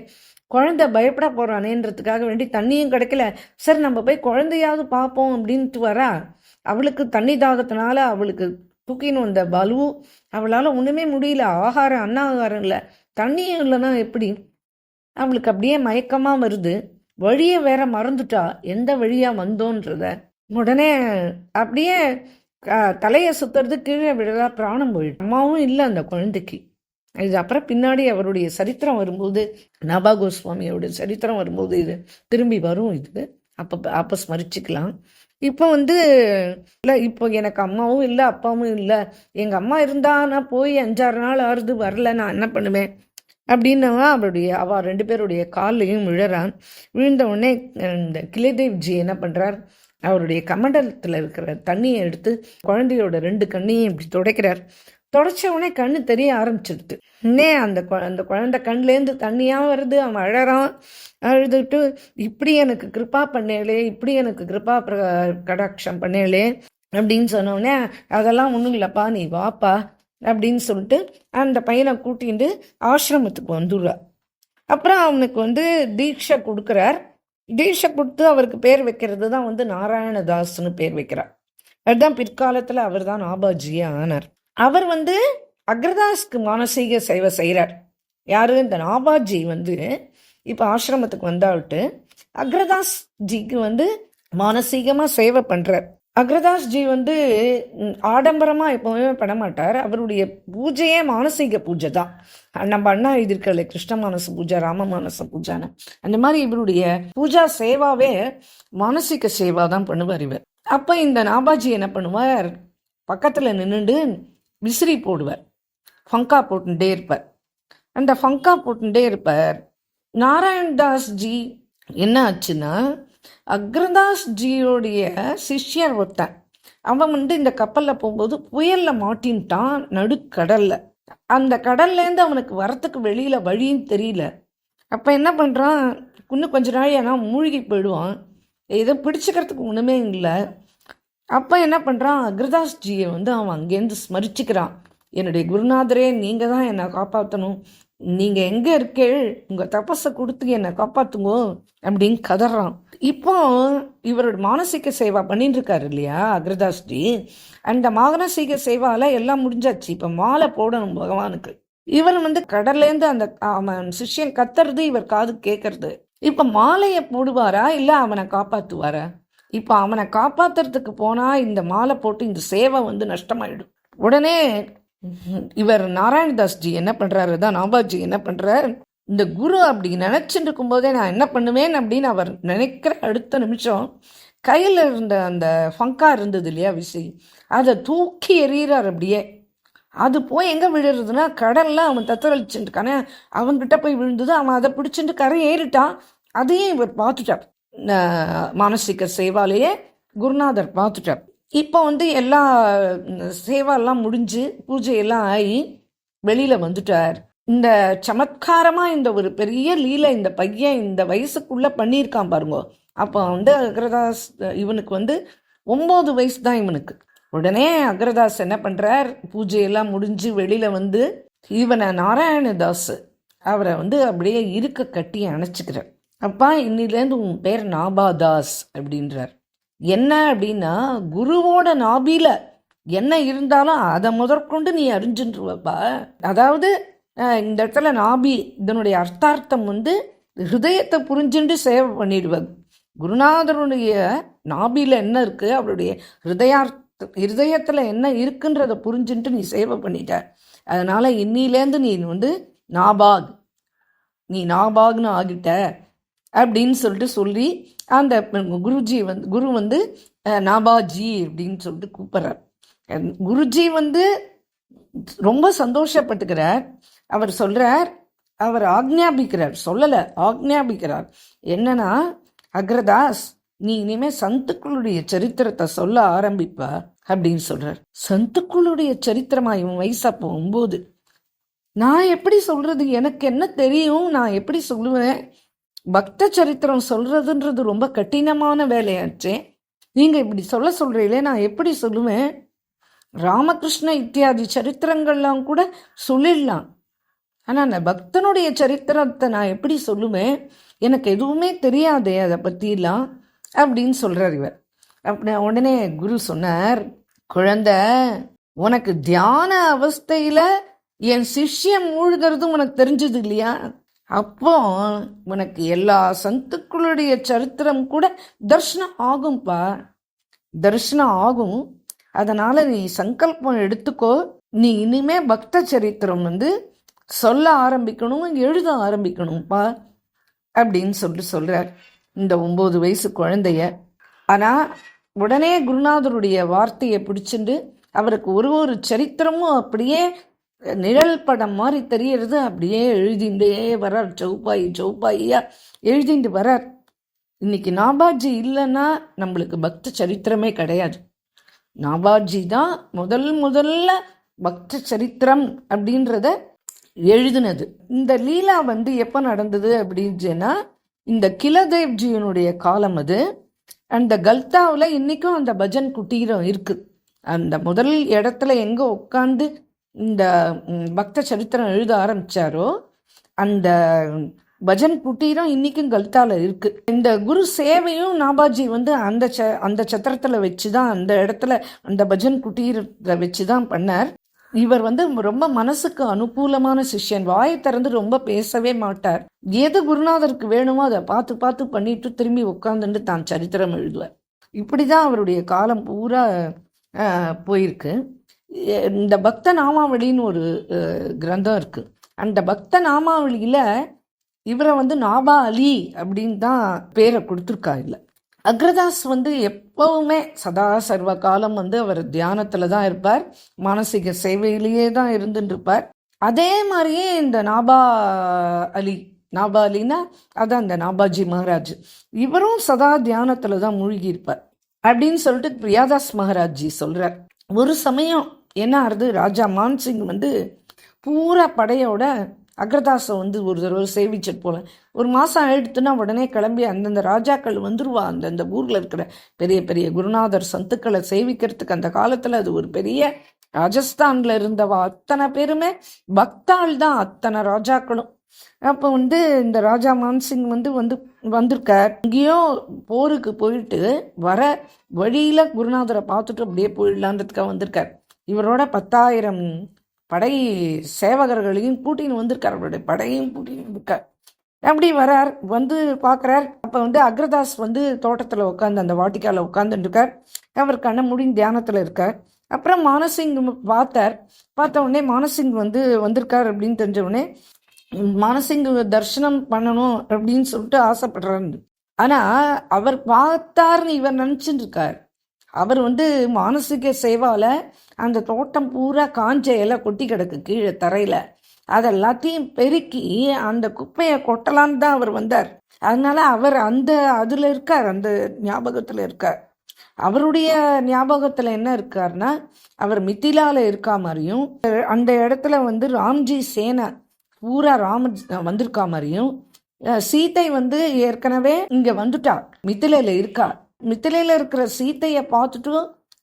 குழந்தை பயப்பட போகிறானேன்றதுக்காக வேண்டி தண்ணியும் கிடைக்கல. சரி நம்ம போய் குழந்தையாவது பார்ப்போம் அப்படின்ட்டு வரா. அவளுக்கு தண்ணி தாகத்தினால அவளுக்கு தூக்கின்னு வந்த பலு அவளால் ஒன்றுமே முடியல. ஆகாரம் அன்னாகாரம் இல்லை, தண்ணியும் இல்லைன்னா எப்படி? அவளுக்கு அப்படியே மயக்கமாக வருது. வழியை வேற மறந்துட்டா, எந்த வழியாக வந்தோன்றத. உடனே அப்படியே தலையை சுத்துறது, கீழே விழா, பிராணம் போயிடும். அம்மாவும் இல்லை அந்த குழந்தைக்கு. இது அப்புறம் பின்னாடி அவருடைய சரித்திரம் வரும்போது, நாபா கோஸ்வாமியோட சரித்திரம் வரும்போது இது திரும்பி வரும். இது அப்போ ஸ்மரிச்சுக்கலாம். இப்போ இல்லை, இப்போ எனக்கு அம்மாவும் இல்லை அப்பாவும் இல்லை. எங்கள் அம்மா இருந்தா நான் போய் 5-6 நாள் ஆறுது, வரல, நான் என்ன பண்ணுவேன் அப்படின்னவா அவள் 2 பேருடைய காலையும் விழறான். விழுந்த உடனே இந்த கிளைதேவ்ஜி என்ன பண்ணுறார், அவருடைய கமண்டலத்தில் இருக்கிற தண்ணியை எடுத்து குழந்தையோட 2 கண்ணையும் இப்படி துடைக்கிறார். தொடச்ச உடனே கண்ணு தெரிய ஆரம்பிச்சிடுது. இன்னும் அந்த குழந்தை கண்லேருந்து தண்ணியாக வருது. அவன் அழறான். அழுதுட்டு, இப்படி எனக்கு கிருப்பா பண்ணேலே, இப்படி எனக்கு கிருப்பா கடாட்சம் பண்ணேலே அப்படின்னு சொன்னோடனே, அதெல்லாம் ஒன்றும் இல்லைப்பா, நீ வாப்பா அப்படின்னு சொல்லிட்டு அந்த பையனை கூட்டிகிட்டு ஆசிரமத்துக்கு வந்துடுறா. அப்புறம் அவனுக்கு தீட்சை கொடுக்குறார். தீட்சை கொடுத்து அவருக்கு பேர் வைக்கிறது தான் நாராயணதாஸ்னு பேர் வைக்கிறார். அதுதான் பிற்காலத்தில் அவர் தான் நாபாஜியே ஆனார். அவர் அக்ரதாஸ்க்கு மானசீக சேவை செய்கிறார். யாரு? இந்த நாபாஜி இப்போ ஆசிரமத்துக்கு வந்தாவிட்டு அக்ரதாஸ் ஜிக்கு மானசீகமாக சேவை பண்ணுறார். அக்ரதாஸ் ஜி ஆடம்பரமாக எப்பவுமே பண்ண மாட்டார். அவருடைய பூஜையே மானசீக பூஜை தான். நம்ம அண்ணா எழுதியிருக்கல, கிருஷ்ண மானச பூஜை, ராம மானச பூஜான்னு. அந்த மாதிரி இவருடைய பூஜா சேவாவே மானசீக சேவா தான் பண்ணுவார் இவர். அப்போ இந்த நாபாஜி என்ன பண்ணுவார், பக்கத்தில் நின்றுண்டு விசிறி போடுவார், ஃபங்கா போட்டுட்டே இருப்பார். அந்த ஃபங்கா போட்டுட்டே இருப்பார். நாராயணதாஸ் ஜி என்ன ஆச்சுன்னா, அக்ரதாஸ் ஜியோடைய சிஷ்யர் ஒருத்தன், அவன் இந்த கப்பலில் போகும்போது புயலில் மாட்டின்ட்டான் நடுக்கடலில். அந்த கடல்லேருந்து அவனுக்கு வரத்துக்கு வெளியில் வழியும் தெரியல. அப்போ என்ன பண்ணுறான், இன்னும் கொஞ்ச நாள் ஏன்னா மூழ்கி போயிடுவான், எதோ பிடிச்சிக்கிறதுக்கு ஒன்றுமே இல்லை. அப்போ என்ன பண்ணுறான், அக்ரதாஸ்ஜியை அவன் அங்கேருந்து ஸ்மரிச்சுக்கிறான். என்னுடைய குருநாதரே, நீங்கள் தான் என்னை காப்பாற்றணும், நீங்கள் எங்கே இருக்கே, உங்கள் தபஸை கொடுத்து என்னை காப்பாற்றுங்கோ அப்படின்னு கதறான். இப்போ இவரோட மானசீக சேவா பண்ணிட்டு இருக்காரு இல்லையா அக்ரதாஸ்ஜி, அந்த மானசீக சேவால எல்லாம் முடிஞ்சாச்சு. இப்போ மாலை போடணும் பகவானுக்கு. இவர் கடல்லேருந்து அந்த அவன் சிஷ்யன் கத்துறது இவர் காது கேட்கறது. இப்போ மாலையை போடுவாரா இல்லை அவனை காப்பாற்றுவாரா? இப்போ அவனை காப்பாற்றுறதுக்கு போனால் இந்த மாலை போட்டு இந்த சேவை நஷ்டமாயிடும். உடனே இவர் நாராயணதாஸ்ஜி என்ன பண்ணுறாரு, தான் நாபாஜி என்ன பண்ணுறார், இந்த குரு அப்படி நினச்சிட்டு இருக்கும்போதே நான் என்ன பண்ணுவேன் அப்படின்னு அவர் நினைக்கிற அடுத்த நிமிஷம் கையில் இருந்த அந்த ஃபங்கா இருந்தது இல்லையா விசி, அதை தூக்கி எறிகிறார் அப்படியே. அது போய் எங்கே விழுறதுன்னா கடலில் அவன் தத்தளிச்சுட்டுருக்கானே அவன்கிட்ட போய் விழுந்தது. அவன் அதை பிடிச்சிட்டு கரை ஏறிட்டான். அதையும் இவர் பார்த்துட்டார். மானசிக சேவாலேயே குருநாதர் பார்த்துட்டார். இப்போ எல்லா சேவாலாம் முடிஞ்சு பூஜையெல்லாம் ஆகி வெளியில் வந்துட்டார். இந்த சமத்காரமாக இந்த ஒரு பெரிய லீலை இந்த பையன் இந்த வயசுக்குள்ளே பண்ணியிருக்கான் பாருங்க. அப்போ அக்ரதாஸ் இவனுக்கு 9 வயசு தான் இவனுக்கு. உடனே அக்ரதாஸ் என்ன பண்ணுறார், பூஜையெல்லாம் முடிஞ்சு வெளியில் வந்து இவனை நாராயணதாஸ் அவரை அப்படியே இருக்க கட்டி அணைச்சிக்கிறார். அப்பா, இன்னிலேருந்து உன் பேர் நாபாதாஸ் அப்படின்றார். என்ன அப்படின்னா, குருவோட நாபில என்ன இருந்தாலும் அதை முதற்கொண்டு நீ அறிஞ்சுருவப்பா. அதாவது இந்த இடத்துல நாபி இதனுடைய அர்த்தார்த்தம் ஹிருதயத்தை புரிஞ்சுட்டு சேவை பண்ணிடுவது. குருநாதருடைய நாபியில் என்ன இருக்குது, அவருடைய ஹிருதயத்தில் என்ன இருக்குன்றதை புரிஞ்சுட்டு நீ சேவை பண்ணிட்ட. அதனால் இன்னிலேருந்து நீ நாபாக், நீ நாபாக்னு ஆகிட்ட அப்படின்னு சொல்லி அந்த குருஜி குரு நாபாஜி அப்படின்னு சொல்லிட்டு கூப்பிட்றார். குருஜி ரொம்ப சந்தோஷப்பட்டுக்கிறார். அவர் சொல்கிறார், அவர் ஆக்ஞாபிக்கிறார், சொல்லலை ஆக்ஞாபிக்கிறார். என்னன்னா, அக்ரதாஸ், நீ இனிமேல் சந்துக்களுடைய சரித்திரத்தை சொல்ல ஆரம்பிப்ப அப்படின்னு சொல்றார். சந்துக்களுடைய சரித்திரமா? இவன் வயசு அப்போ 9. நான் எப்படி சொல்றது, எனக்கு என்ன தெரியும், நான் எப்படி சொல்லுவேன்? பக்த சரித்திரம் சொல்றதுன்றது ரொம்ப கடினமான வேலையாச்சே. நீங்க இப்படி சொல்றீங்களே, நான் எப்படி சொல்லுவேன்? ராமகிருஷ்ண இத்தியாதி சரித்திரங்கள்லாம் கூட சொல்லிடலாம், ஆனால் நான் பக்தனுடைய சரித்திரத்தை நான் எப்படி சொல்லுவேன்? எனக்கு எதுவுமே தெரியாதே அதை பற்றிலாம் அப்படின்னு சொல்கிறார் இவர். அப்படி உடனே குரு சொன்னார், குழந்தை, உனக்கு தியான அவஸ்தையில் என் சிஷ்யம் மூழ்கிறது உனக்கு தெரிஞ்சது இல்லையா? அப்போ உனக்கு எல்லா சந்துக்களுடைய சரித்திரம் கூட தர்ஷனம் ஆகும்பா, தர்ஷனம் ஆகும். அதனால் நீ சங்கல்பம் எடுத்துக்கோ, நீ இனிமே பக்த சரித்திரம் சொல்ல ஆரம்பிக்கணும், எழுத ஆரம்பிக்கணும்ப்பா அப்படின்னு சொல்கிறார் இந்த 9 வயசு குழந்தைய. ஆனால் உடனே குருநாதருடைய வார்த்தையை பிடிச்சிட்டு அவருக்கு ஒரு சரித்திரமும் அப்படியே நிழல் படம் மாதிரி தெரியறது. அப்படியே எழுதிண்டே வரார், சௌப்பாயியா எழுதிட்டு வரார். இன்னைக்கு நாபாஜி இல்லைன்னா நம்மளுக்கு பக்த சரித்திரமே கிடையாது. நாபாஜி தான் முதல்ல பக்த சரித்திரம் அப்படின்றத எழுதுனது. இந்த லீலா எப்போ நடந்தது அப்படின்னா, இந்த கிலதேவ்ஜியினுடைய காலம் அது. அந்த கல்தாவில் இன்றைக்கும் அந்த பஜன் குட்டீரம் இருக்குது. அந்த முதல் இடத்துல எங்கே உட்காந்து இந்த பக்த சரித்திரம் எழுத ஆரம்பித்தாரோ அந்த பஜன் குட்டீரம் இன்றைக்கும் கல்தாவில் இருக்குது. இந்த குரு சேவையும் நாபாஜி அந்த சத்திரத்தில் வச்சு தான், அந்த இடத்துல அந்த பஜன் குட்டீரத்தை வச்சு தான் பண்ணார். இவர் ரொம்ப மனசுக்கு அனுகூலமான சிஷ்யன். வாயை திறந்து ரொம்ப பேசவே மாட்டார். எது குருநாதருக்கு வேணுமோ அதை பார்த்து பண்ணிட்டு திரும்பி உட்காந்துட்டு தான் சரித்திரம் எழுதுவார். இப்படி தான் அவருடைய காலம் பூரா போயிருக்கு. இந்த பக்த நாமாவளின்னு ஒரு கிரந்தம் இருக்குது. அந்த பக்த நாமாவளியில் இவரை நாபா அலி அப்படின்னு தான் பேரை கொடுத்துருக்கா. இல்லை, அக்ரதாஸ் எப்பவுமே சதா சர்வ காலம் அவர் தியானத்தில் தான் இருப்பார், மானசீக சேவையிலேயே தான் இருந்துட்டு இருப்பார். அதே மாதிரியே இந்த நாபா அலினா அதான் அந்த நாபாஜி மகாராஜ், இவரும் சதா தியானத்தில் தான் மூழ்கி இருப்பார் அப்படின்னு சொல்லிட்டு பிரியாதாஸ் மகாராஜ்ஜி சொல்கிறார். ஒரு சமயம் என்ன ஆறுது, ராஜா மான்சிங் பூரா படையோட அக்ரதாஸை ஒரு தடவை சேவிச்சிட்டு போல. ஒரு மாதம் ஆயிடுத்துன்னா உடனே கிளம்பி அந்தந்த ராஜாக்கள் வந்துருவா. அந்தந்த ஊரில் இருக்கிற பெரிய பெரிய குருநாதர் சந்துக்களை சேவிக்கிறதுக்கு. அந்த காலத்தில் அது ஒரு பெரிய, ராஜஸ்தானில் இருந்தவா அத்தனை பேருமே பக்தாள் தான், அத்தனை ராஜாக்களும். அப்போ இந்த ராஜா மான்சிங் வந்திருக்கார். இங்கேயோ போருக்கு போயிட்டு வர வழியில் குருநாதரை பார்த்துட்டு அப்படியே போயிடலான்றதுக்காக வந்திருக்கார். இவரோட 10,000 படை சேவகர்களையும் கூட்டின்னு வந்திருக்கார், அவருடைய படையையும் கூட்டின்னு வந்திருக்கார். அப்படி வரார், பார்க்குறார். அப்போ அக்ரதாஸ் தோட்டத்தில் உட்காந்து அந்த வாட்டிக்கால உட்காந்துருக்கார். அவர் கண்ணை மூடி தியானத்தில் இருக்கார். அப்புறம் மானசிங் பார்த்த உடனே மானசிங் வந்திருக்கார் அப்படின்னு தெரிஞ்ச உடனே மானசிங் தரிசனம் பண்ணணும் அப்படின்னு சொல்லிட்டு ஆசைப்படுறாரு. ஆனா அவர் பார்த்தாருன்னு இவர் நினைச்சுட்டு இருக்கார். அவர் மானசீக சேவால அந்த தோட்டம் பூரா காஞ்ச இலை கொட்டி கிடக்கு கீழே தரையில. அதெல்லாத்தையும் பெருக்கி அந்த குப்பையை கொட்டலான்னு தான் அவர் வந்தார். அதனால அவர் அதுல இருக்கார், அந்த ஞாபகத்துல இருக்கார். அவருடைய ஞாபகத்துல என்ன இருக்காருன்னா, அவர் மித்திலால இருக்கா மாதிரியும், அந்த இடத்துல ராம்ஜி சேனை பூரா ராம வந்திருக்கா மாதிரியும், சீத்தை ஏற்கனவே இங்க வந்துட்டா, மித்திலையில இருக்கா. மித்திலையில இருக்கிற சீத்தைய பார்த்துட்டு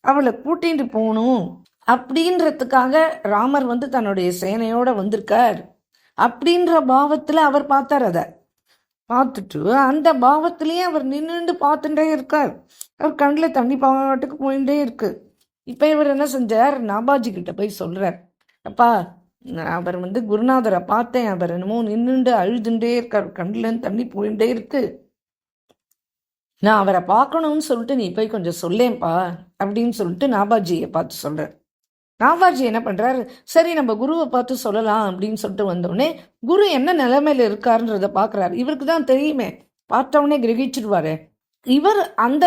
அவளை கூட்டிட்டு போகணும் அப்படின்றதுக்காக ராமர் தன்னுடைய சேனையோட வந்திருக்கார் அப்படின்ற பாவத்துல அவர் பார்த்தார். அதை பார்த்துட்டு அந்த பாவத்திலேயே அவர் நின்றுண்டு பார்த்துட்டே இருக்கார். அவர் கண்ணில் தண்ணி பாட்டுக்கு போயிட்டே இருக்கு. இப்போ இவர் என்ன செஞ்சார், நாபாஜி கிட்ட போய் சொல்றார், அப்பா அவர் குருநாதரை பார்த்தேன், அவர் என்னமோ நின்றுண்டு அழுதுண்டே இருக்கார், கண்ணில் தண்ணி போயிட்டே இருக்கு, நான் அவரை பார்க்கணும்னு சொல்லிட்டு நீ போய் கொஞ்சம் சொல்லேன்ப்பா அப்படின்னு சொல்லிட்டு நாபாஜியை பார்த்து சொல்றார். நாபாஜி என்ன பண்றாரு, சரி நம்ம குருவை பார்த்து சொல்லலாம் அப்படின்னு சொல்லிட்டு வந்தோடனே குரு என்ன நிலைமையில இருக்காருன்றத பாக்குறாரு. இவருக்கு தான் தெரியுமே, பார்த்தவொடனே கிரகிச்சிடுவாரு. இவர் அந்த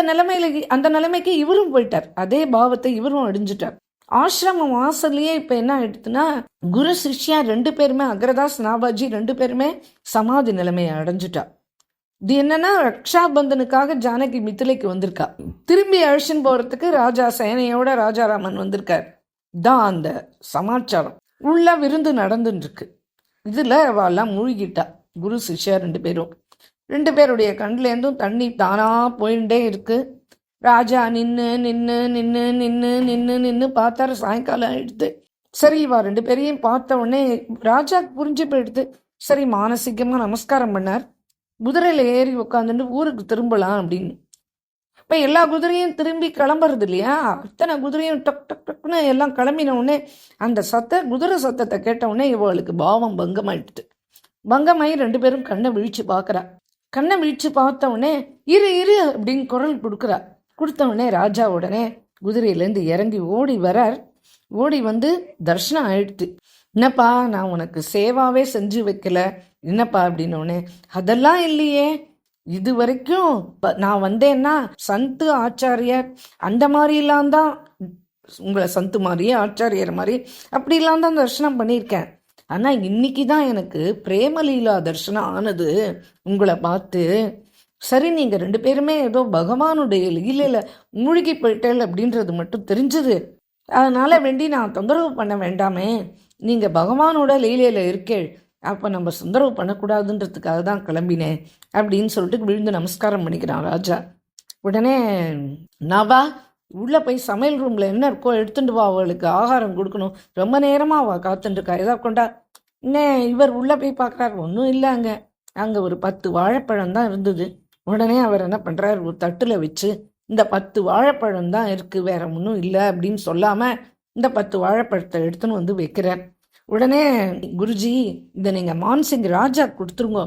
நிலைமைக்கு இவரும் போயிட்டார், அதே பாவத்தை இவரும் அடைஞ்சிட்டார். ஆசிரமம் வாசல்லையே இப்ப என்ன ஆயிடுச்சுன்னா, குரு சிஷ்யா 2 பேருமே, அக்ரதாஸ் நாபாஜி 2 பேருமே சமாதி நிலைமையை அடைஞ்சிட்டா. இது என்னன்னா, ரக்ஷாபந்தனுக்காக ஜானகி மித்திலைக்கு வந்திருக்கா, திரும்பி அழிச்சுன்னு போறதுக்கு ராஜா சேனையோட ராஜாராமன் வந்திருக்கார். தான் அந்த சமாச்சாரம். உள்ள விருந்து நடந்துட்டு இருக்கு. இதுல அவெல்லாம் மூழ்கிட்டா, குரு சிஷ்யா 2 பேரும். 2 பேருடைய கண்லேருந்தும் தண்ணி தானா போயிட்டே இருக்கு. ராஜா நின்று நின்று நின்று நின்று நின்று நின்று பார்த்தாரு. சாயங்காலம் ஆயிடுத்து. சரி, இவா 2 பேரையும் பார்த்த உடனே ராஜாக்கு புரிஞ்சு போயிடுது. சரி, மானசீகமா நமஸ்காரம் பண்ணார். குதிரையில ஏறி உட்காந்துட்டு ஊருக்கு திரும்பலாம் அப்படின்னு. இப்ப எல்லா குதிரையும் திரும்பி கிளம்புறது இல்லையா, அத்தனை குதிரையும் டக் டக் டக்குன்னு எல்லாம் கிளம்பின உடனே அந்த குதிரை சத்தத்தை கேட்ட உடனே இவளுக்கு பாவம் பங்கமாயிடுது. பங்கமாயி 2 பேரும் கண்ணை விழிச்சு பார்க்கறா. கண்ணை விழிச்சு பார்த்த உடனே இரு இரு அப்படின்னு குரல் கொடுத்த உடனே ராஜா உடனே குதிரையிலேருந்து இறங்கி ஓடி வரார். ஓடி தர்ஷனம் ஆயிடுத்து. என்னப்பா, நான் உனக்கு சேவாவே செஞ்சு வைக்கல, என்னப்பா அப்படின்னோடனே, அதெல்லாம் இல்லையே, இது வரைக்கும் நான் வந்தேன்னா சந்து ஆச்சாரியர் அந்த மாதிரிலாம் தான், உங்களை சந்து மாதிரியே ஆச்சாரியர் மாதிரி அப்படிலாம் தான் தரிசனம் பண்ணியிருக்கேன். ஆனால் இன்னைக்கு தான் எனக்கு பிரேமலீலா தரிசனம் ஆனது உங்களை பார்த்து. சரி, நீங்கள் 2 பேருமே ஏதோ பகவானுடைய லீலையில மூழ்கி போயிட்டேன் அப்படின்றது மட்டும் தெரிஞ்சது. அதனால வேண்டி நான் தொந்தரவு பண்ண வேண்டாமே, நீங்கள் பகவானோட லீலையில இருக்கேள், அப்போ நம்ம தொந்தரவு பண்ணக்கூடாதுன்றதுக்காக தான் கிளம்பினேன் அப்படின்னு சொல்லிட்டு விழுந்து நமஸ்காரம் பண்ணிக்கிறான் ராஜா. உடனே நாவா உள்ளே போய் சமையல் ரூமில் என்ன இருக்கோ எடுத்துட்டு வா, அவளுக்கு ஆகாரம் கொடுக்கணும், ரொம்ப நேரமாக அவள் காத்துட்டுருக்கா, ஏதாவது கொண்டா. இன்னும் இவர் உள்ளே போய் பார்க்குறாரு, ஒன்றும் இல்லை, அங்கே ஒரு 10 வாழைப்பழம் தான் இருந்தது. உடனே அவர் என்ன பண்ணுறாரு, ஒரு தட்டில் வச்சு இந்த 10 வாழைப்பழம் தான் இருக்குது, வேற ஒன்றும் இல்லை அப்படின்னு சொல்லாமல் இந்த 10 வாழைப்பழத்தை எடுத்துன்னு வைக்கிறார். உடனே குருஜி, இதை நீங்கள் மான்சிங் ராஜா கொடுத்துருங்க,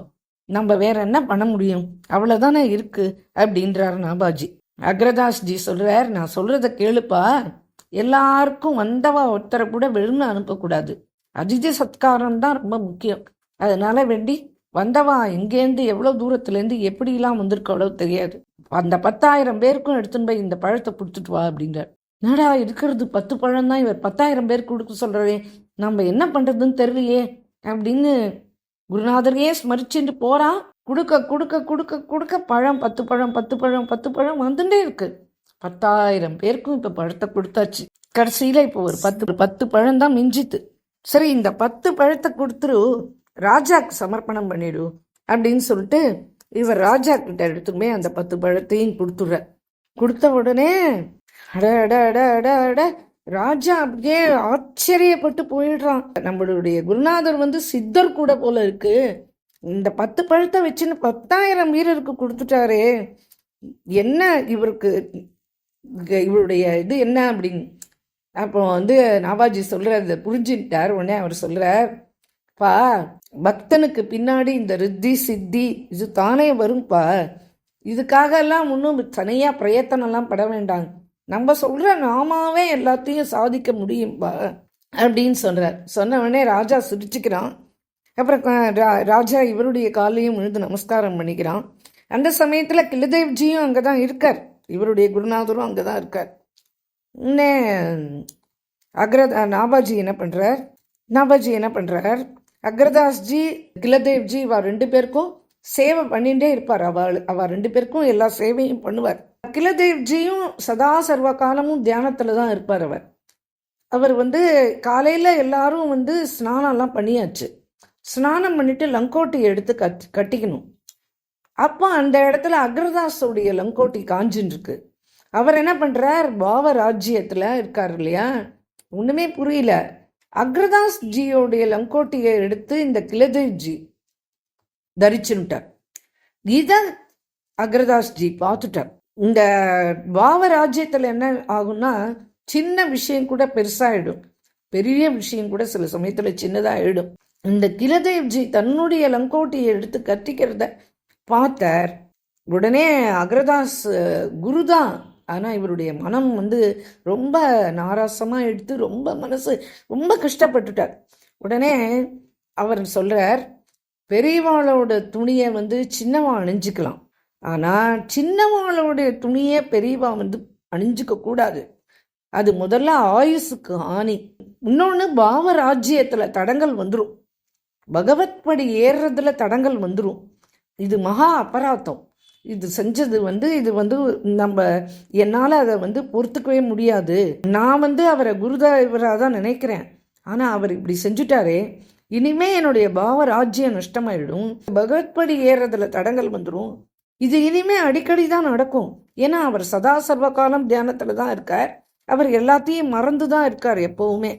நம்ம வேற என்ன பண்ண முடியும், அவ்வளோதானே இருக்கு அப்படின்றார் நாபாஜி. அக்ரதாஸ்ஜி சொல்றார், நான் சொல்றத கேளுப்பா, எல்லாருக்கும் வந்தவா ஒருத்தரை கூட வெறும்னு அனுப்பக்கூடாது, அதிதி சத்காரம் தான் ரொம்ப முக்கியம். அதனால வேண்டி வந்தவா எங்கேருந்து எவ்வளோ தூரத்துலேருந்து எப்படிலாம் வந்திருக்க அவ்வளோ தெரியாது, அந்த 10,000 பேருக்கும் எடுத்துன்னு போய் இந்த பழத்தை கொடுத்துட்டு வா அப்படின்றார். என்னடா இருக்கிறது 10 பழம் தான், இவர் 10,000 பேருக்கு கொடுக்க சொல்றதே, நம்ம என்ன பண்றதுன்னு தெரியலையே அப்படின்னு குருநாதரையே ஸ்மரிச்சுட்டு போறான். கொடுக்க கொடுக்க கொடுக்க கொடுக்க பழம் 10 பழம் 10 பழம் 10 பழம் வந்துட்டே இருக்கு. 10,000 பேருக்கும் இப்ப பழத்தை கொடுத்தாச்சு. கடைசியில இப்போ ஒரு 10 பழம் தான் மிஞ்சித்து. சரி, இந்த 10 பழத்தை கொடுத்துரு, ராஜாக்கு சமர்ப்பணம் பண்ணிடு அப்படின்னு சொல்லிட்டு இவர் ராஜா கிட்ட எடுத்துமே அந்த 10 பழத்தையும் கொடுத்துடுற. கொடுத்த உடனே அட அட அட அட அட ராஜா அப்படியே ஆச்சரியப்பட்டு போயிடுறான். நம்மளுடைய குருநாதர் சித்தர் கூட போல இருக்கு, இந்த 10 பழத்தை வச்சுன்னு 10,000 வீரருக்கு கொடுத்துட்டாரே, என்ன இவருக்கு இவருடைய இது என்ன அப்படின்னு. அப்போ நாபாஜி சொல்றாரு, புரிஞ்சுட்டார். உடனே அவர் சொல்றார், பா, பக்தனுக்கு பின்னாடி இந்த ரித்தி சித்தி இது தானே வரும்பா, இதுக்காக எல்லாம் ஒன்றும் தனியா பிரயத்தனம்லாம் பட வேண்டாம், நம்ம சொல்ற நாமாவே எல்லாத்தையும் சாதிக்க முடியும்பா அப்படின்னு சொல்றார். சொன்ன உடனே ராஜா சிரிச்சுக்கிறான். அப்புறம் ராஜா இவருடைய காலையும் விழுந்து நமஸ்காரம் பண்ணிக்கிறான். அந்த சமயத்தில் கிலதேவ்ஜியும் அங்கே தான் இருக்கார், இவருடைய குருநாதரும் அங்கே தான் இருக்கார். இன்னே நாபாஜி என்ன பண்ணுறார், அக்ரதாஸ்ஜி கிலதேவ்ஜி இவா 2 பேருக்கும் சேவை பண்ணிகிட்டே இருப்பார். அவ 2 பேருக்கும் எல்லா சேவையும் பண்ணுவார். கிலதேவ்ஜியும் சதா சர்வ காலமும் தியானத்தில் தான் இருப்பார். அவர் காலையில் எல்லாரும் ஸ்நானம்லாம் பண்ணியாச்சு. ஸ்நானம் பண்ணிட்டு லங்கோட்டி எடுத்து கட்டிக்கணும். அப்போ அந்த இடத்துல அக்ரதாஸோடைய லங்கோட்டி காஞ்சின்னு இருக்கு. அவர் என்ன பண்ணுறார், பாவ ராஜ்யத்தில் இருக்கார் இல்லையா, ஒன்றுமே புரியல. அக்ரதாஸ் ஜியோடைய லங்கோட்டியை எடுத்து இந்த கிலதேவ்ஜி தரிச்சுட்டார். இதை அக்ரதாஸ் ஜி பார்த்துட்டார். இந்த பாவ ராஜ்யத்தில் என்ன ஆகும்னா, சின்ன விஷயம் கூட பெருசாகிடும், பெரிய விஷயம் கூட சில சமயத்தில் சின்னதாக ஆகிடும். இந்த கிலதேவ்ஜி தன்னுடைய லங்கோட்டியை எடுத்து கட்டிக்கிறத பார்த்தார். உடனே அக்ரதாஸ் குருதான், ஆனால் இவருடைய மனம் ரொம்ப நாராசமாக எடுத்து மனசு ரொம்ப கஷ்டப்பட்டுட்டார். உடனே அவர் சொல்கிறார், பெரியவாளோட துணியை சின்னவா அணிஞ்சிக்கலாம், ஆனால் சின்னவாளோடைய துணியை பெரியவா அணிஞ்சிக்க கூடாது. அது முதல்ல ஆயுசுக்கு ஹானி. இன்னொன்று, பாவ ராஜ்யத்தில் தடங்கள் வந்துடும், பகவத் படி ஏறுறதுல தடங்கள் வந்துடும். இது மகா அபராதம். இது செஞ்சது இது நம்ம என்னால் அதை பொறுத்துக்கவே முடியாது. நான் அவரை குருதேவராக தான் நினைக்கிறேன், ஆனால் அவர் இப்படி செஞ்சுட்டாரே, இனிமே என்னுடைய பாவ ராஜ்யம் நஷ்டமாயிடும், பகவத்படி ஏறுறதுல தடங்கள் வந்துடும். இது இனிமே அடிக்கடி தான் நடக்கும். ஏன்னா அவர் சதா சர்வகாலம் தியானத்தில் தான் இருக்கார், அவர் எல்லாத்தையும் மறந்து தான் இருக்கார் எப்போவுமே.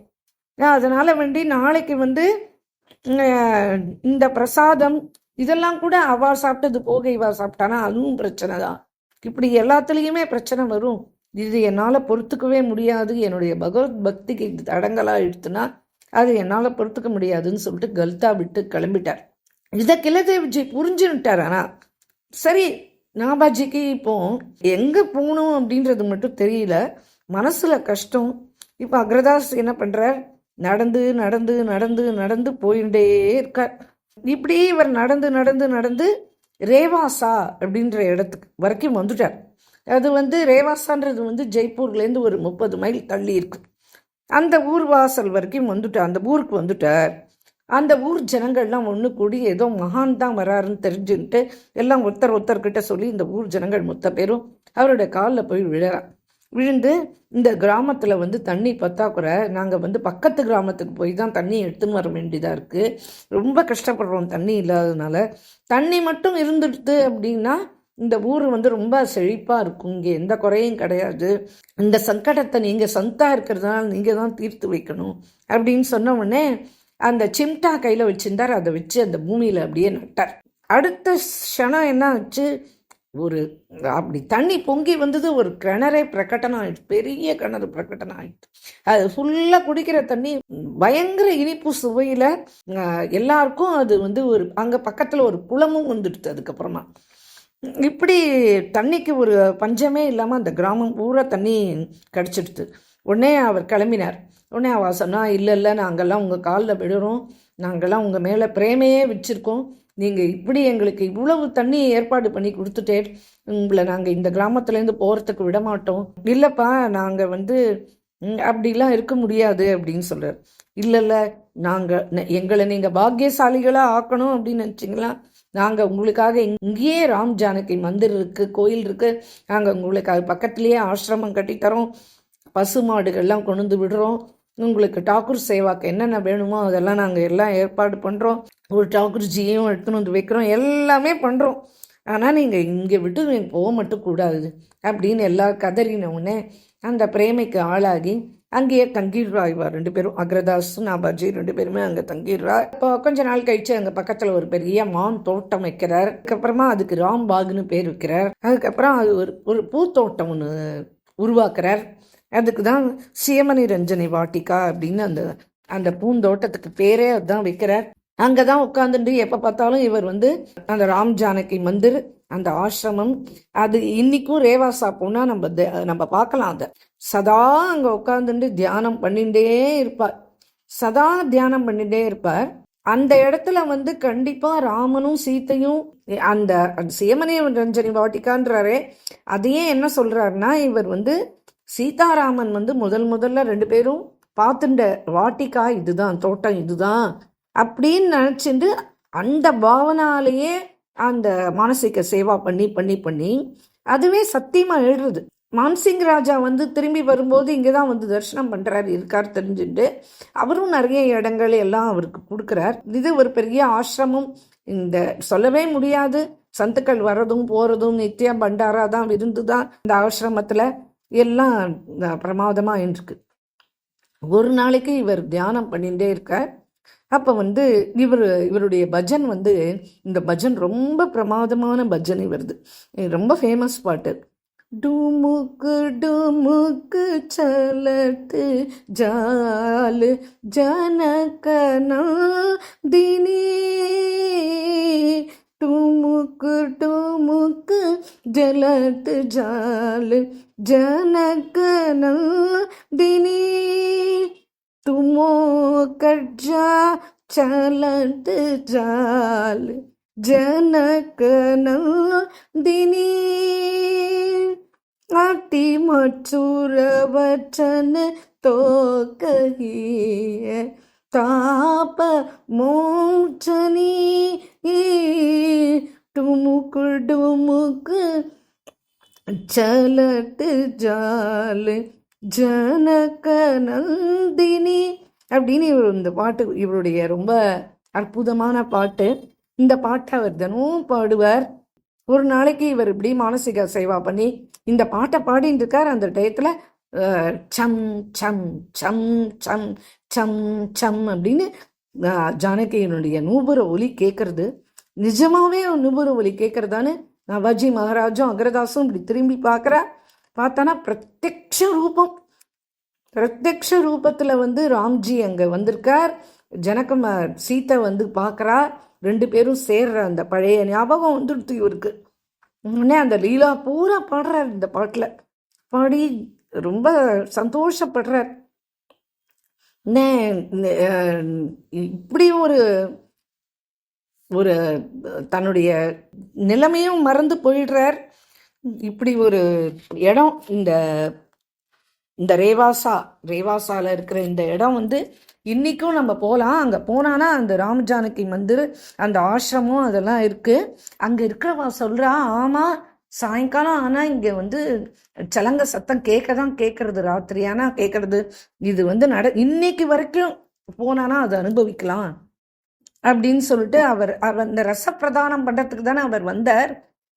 அதனால் நாளைக்கு இந்த பிரசாதம் இதெல்லாம் கூட அவா சாப்பிட்டது போக இவா சாப்பிட்டானா அதுவும் பிரச்சனை தான். இப்படி எல்லாத்துலேயுமே பிரச்சனை வரும். இது என்னால் பொறுத்துக்கவே முடியாது, என்னுடைய பகவத் பக்திக்கு இது தடங்களாக எடுத்துனா அது என்னால் பொறுத்துக்க முடியாதுன்னு சொல்லிட்டு கல்தா விட்டு கிளம்பிட்டார். இதை கிலதேவ்ஜி புரிஞ்சுட்டார். ஆனால் சரி, நாபாஜிக்கு இப்போ எங்கே போகணும் அப்படின்றது மட்டும் தெரியல, மனசில் கஷ்டம். இப்போ அக்ரதாஸ் என்ன பண்ணுறார், நடந்து நடந்து நடந்து நடந்து போயிட்டே இருக்கார். இப்படி இவர் நடந்து நடந்து நடந்து ரேவாசா அப்படின்ற இடத்துக்கு வரைக்கும் வந்துட்டார். அது ரேவாசான்றது ஜெய்ப்பூர்லேருந்து ஒரு 30 மைல் தள்ளி இருக்கு. அந்த ஊர் வாசல் வரைக்கும் வந்துட்டார், அந்த ஊருக்கு வந்துட்டார். அந்த ஊர் ஜனங்கள்லாம் ஒன்று கூடி ஏதோ மகான் தான் வராருன்னு தெரிஞ்சுக்கிட்டு எல்லாம் ஒருத்தர்கிட்ட சொல்லி இந்த ஊர் ஜனங்கள் மொத்த பேரும் அவருடைய காலில் போய் விழுந்து, இந்த கிராமத்தில் தண்ணி பற்றாக்குறை, நாங்கள் பக்கத்து கிராமத்துக்கு போய் தான் தண்ணி எடுத்துன்னு வர வேண்டியதாக இருக்குது, ரொம்ப கஷ்டப்படுறோம் தண்ணி இல்லாததுனால, தண்ணி மட்டும் இருந்துடுது அப்படின்னா இந்த ஊர் ரொம்ப செழிப்பாக இருக்கும், இங்கே எந்த குறையும் கிடையாது, இந்த சங்கடத்தை நீங்கள் சந்தா இருக்கிறதுனால நீங்கள் தான் தீர்த்து வைக்கணும் அப்படின்னு சொன்ன உடனே அந்த சிம்டா கையில் வச்சுருந்தார். அதை வச்சு அந்த பூமியில் அப்படியே நட்டார். அடுத்த க்ஷணம் என்ன ஆச்சு, ஒரு அப்படி தண்ணி பொங்கி வந்தது, ஒரு கிணறே பிரகடனம் ஆயிடுச்சு, பெரிய கிணறு பிரகடனம் ஆயிடுச்சு. அது ஃபுல்லாக குடிக்கிற தண்ணி பயங்கர இனிப்பு சுவையில் எல்லாருக்கும் அது ஒரு அங்கே பக்கத்தில் ஒரு குளமும் வந்துடுது. அதுக்கப்புறமா இப்படி தண்ணிக்கு ஒரு பஞ்சமே இல்லாமல் அந்த கிராமம் பூரா தண்ணி கிடச்சிடுது. உடனே அவர் கிளம்பினார். உடனே அவள் சொன்னா, இல்லை நாங்கள்லாம் உங்கள் காலில் விடுறோம், நாங்கள்லாம் உங்கள் மேலே பிரேமையே வச்சுருக்கோம், நீங்கள் இப்படி எங்களுக்கு இவ்வளவு தண்ணி ஏற்பாடு பண்ணி கொடுத்துட்டே உங்களை நாங்கள் இந்த கிராமத்துலேருந்து போகிறதுக்கு விட மாட்டோம். இல்லைப்பா, நாங்கள் அப்படிலாம் இருக்க முடியாது அப்படின்னு சொல்கிறார். இல்லை எங்களை நீங்கள் பாக்கியசாலிகளாக ஆக்கணும் அப்படின்னு நினச்சிங்களா, நாங்கள் உங்களுக்காக இங்கேயே ராம் ஜானகி மந்திர் இருக்குது, கோயில் இருக்குது, நாங்கள் உங்களுக்கு பக்கத்துலேயே ஆசிரமம் கட்டித்தரோம், பசு மாடுகள்லாம் கொண்டு விடுறோம், உங்களுக்கு டாக்கூர் சேவாக்கு என்னென்ன வேணுமோ அதெல்லாம் நாங்கள் எல்லாம் ஏற்பாடு பண்ணுறோம், ஒரு டாக்கூர்ஜியையும் எடுத்துன்னு வைக்கிறோம், எல்லாமே பண்ணுறோம், ஆனால் நீங்கள் இங்கே விட்டு நீங்கள் போக மட்டும் கூடாது அப்படின்னு எல்லா கதறினவுடனே அந்த பிரேமைக்கு ஆளாகி அங்கேயே தங்கிடுறா. இவா 2 பேரும், அக்ரதாஸ் நாபாஜி 2 பேருமே அங்கே தங்கிடுறா. இப்போ கொஞ்ச நாள் கழிச்சு அங்கே பக்கத்தில் ஒரு பெரிய மான் தோட்டம் வைக்கிறார். அதுக்கப்புறமா அதுக்கு ராம்பாக்னு பேர் வைக்கிறார். அதுக்கப்புறம் அது ஒரு பூத்தோட்டம் ஒன்று உருவாக்குறார். அதுக்கு தான் சியமணி ரஞ்சனி வாட்டிகா அப்படின்னு அந்த பூந்தோட்டத்துக்கு பேரே அதுதான் வைக்கிறார். அங்கே தான் உட்காந்துட்டு எப்போ பார்த்தாலும் இவர் அந்த ராம் ஜானகி மந்திர், அந்த ஆசிரமம், அது இன்னைக்கும் ரேவாசா போனால் நம்ம பார்க்கலாம். அதை சதா அங்கே உட்காந்துட்டு தியானம் பண்ணிகிட்டே இருப்பார், சதா தியானம் பண்ணிகிட்டே இருப்பார். அந்த இடத்துல வந்து கண்டிப்பா ராமனும் சீத்தையும் அந்த சேமனே ரஞ்சனி வாட்டிக்கான்றாரே, அதையே என்ன சொல்றாருன்னா, இவர் வந்து சீதாராமன் வந்து முதல்ல 2 பேரும் பார்த்துட்ட வாட்டிக்கா இதுதான், தோட்டம் இதுதான் அப்படின்னு நினச்சிட்டு அந்த பாவனாலேயே அந்த மானசீக சேவா பண்ணி பண்ணி பண்ணி அதுவே சத்தியமா எழுதுறது. மான்சிங் ராஜா வந்து திரும்பி வரும்போது இங்கே தான் வந்து தரிசனம் பண்ணுறாரு இருக்கார் தெரிஞ்சுட்டு, அவரும் நிறைய இடங்கள் எல்லாம் அவருக்கு கொடுக்குறார். இது ஒரு பெரிய ஆசிரமம், இந்த சொல்லவே முடியாது, சந்துக்கள் வர்றதும் போகிறதும் நித்திய பண்டாரா தான், விருந்து தான் இந்த ஆசிரமத்தில் எல்லாம் பிரமாதமாக இருக்கு. ஒரு நாளைக்கு இவர் தியானம் பண்ணிகிட்டே இருக்கார். அப்போ வந்து இவருடைய பஜன் வந்து, இந்த பஜன் ரொம்ப பிரமாதமான பஜன் இவருது, ரொம்ப ஃபேமஸ் பாட்டு. डुमुक डुमुक चलत जाल जनक नंदिनी, टुमुक टुमुक जलत जाल जनक नंदिनी, तुमो कज्जा चलत जाल जनक नंदिनी, आटी मचुर वचन तो कहिए ताप मोचनी, टुमुक डुमुक चलत जाल जनक नंदिनी அப்படின்னு இந்த பாட்டு இவருடைய ரொம்ப அற்புதமான பாட்டு. இந்த பாட்டை அவர் தினமும் பாடுவார். ஒரு நாளைக்கு இவர் இப்படி மானசீக சேவா பண்ணி இந்த பாட்டை பாடிட்டு இருக்கார். அந்த டயத்தில் சம் சம் சம் சம் சம் சம் அப்படின்னு ஜானகியினுடைய நூபுர ஒலி கேட்கறது. நிஜமாவே நூபுர ஒலி கேட்கறதான்னு நவாஜி மகாராஜும் அக்ரதாசும் இப்படி திரும்பி பார்த்தானா பிரத்யக்ஷ ரூபத்தில் வந்து ராம்ஜி அங்கே வந்திருக்கார். ஜனகுமார் சீத்தை வந்து பார்க்குறா, 2 பேரும் சேர்ற அந்த பழைய ஞாபகம் வந்துடுத்து இவருக்கு. உடனே அந்த லீலா பூரா பாடுறார், இந்த பாட்டில் பாடி ரொம்ப சந்தோஷப்படுறார். இப்படி ஒரு தன்னுடைய நிலைமையும் மறந்து போயிடுறார். இப்படி ஒரு இடம் இந்த ரேவாசால இருக்கிற இந்த இடம் வந்து இன்றைக்கும் நம்ம போகலாம். அங்கே போனான்னா அந்த ராமஜானகி மந்திர், அந்த ஆசிரமம் அதெல்லாம் இருக்குது. அங்கே இருக்கிறவா சொல்கிறா, ஆமாம் சாயங்காலம் ஆனால் இங்கே வந்து சலங்க சத்தம் கேட்கறது, ராத்திரி ஆனால் கேட்கறது. இது வந்து இன்னைக்கு வரைக்கும் போனானா அதை அனுபவிக்கலாம் அப்படின்னு சொல்லிட்டு அவர் அந்த ரசப்பிரதானம் பண்ணுறதுக்கு தானே அவர் வந்தார்.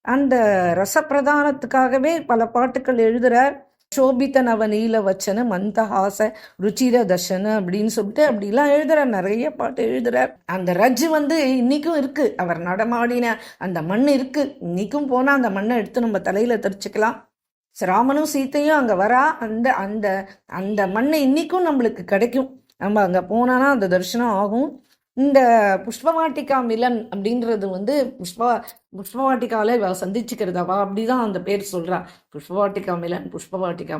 அந்த ரசப்பிரதானத்துக்காகவே பல பாட்டுக்கள் எழுதுகிறார். சோபித நவ நீல வச்சன மந்தஹாச ருச்சிர தர்ஷன அப்படின்னு சொல்லிட்டு அப்படிலாம் எழுதுறார், நிறைய பாட்டு எழுதுறார். அந்த ரஜ் வந்து இன்னைக்கும் இருக்கு, அவர் நடமாடின அந்த மண் இருக்கு. இன்னைக்கும் போனா அந்த மண்ணை எடுத்து நம்ம தலையில தெரிச்சுக்கலாம். ராமனும் சீத்தையும் அங்க வரா, அந்த அந்த அந்த மண்ணை இன்னைக்கும் நம்மளுக்கு கிடைக்கும். நம்ம அங்க போனானா அந்த தரிசனம் ஆகும். இந்த புஷ்பவாட்டிகா மிலன் அப்படின்றது வந்து புஷ்பவாட்டிகாவில் சந்திச்சுக்கிறதாவா அப்படிதான் அந்த பேர் சொல்றா. புஷ்பவாட்டிகா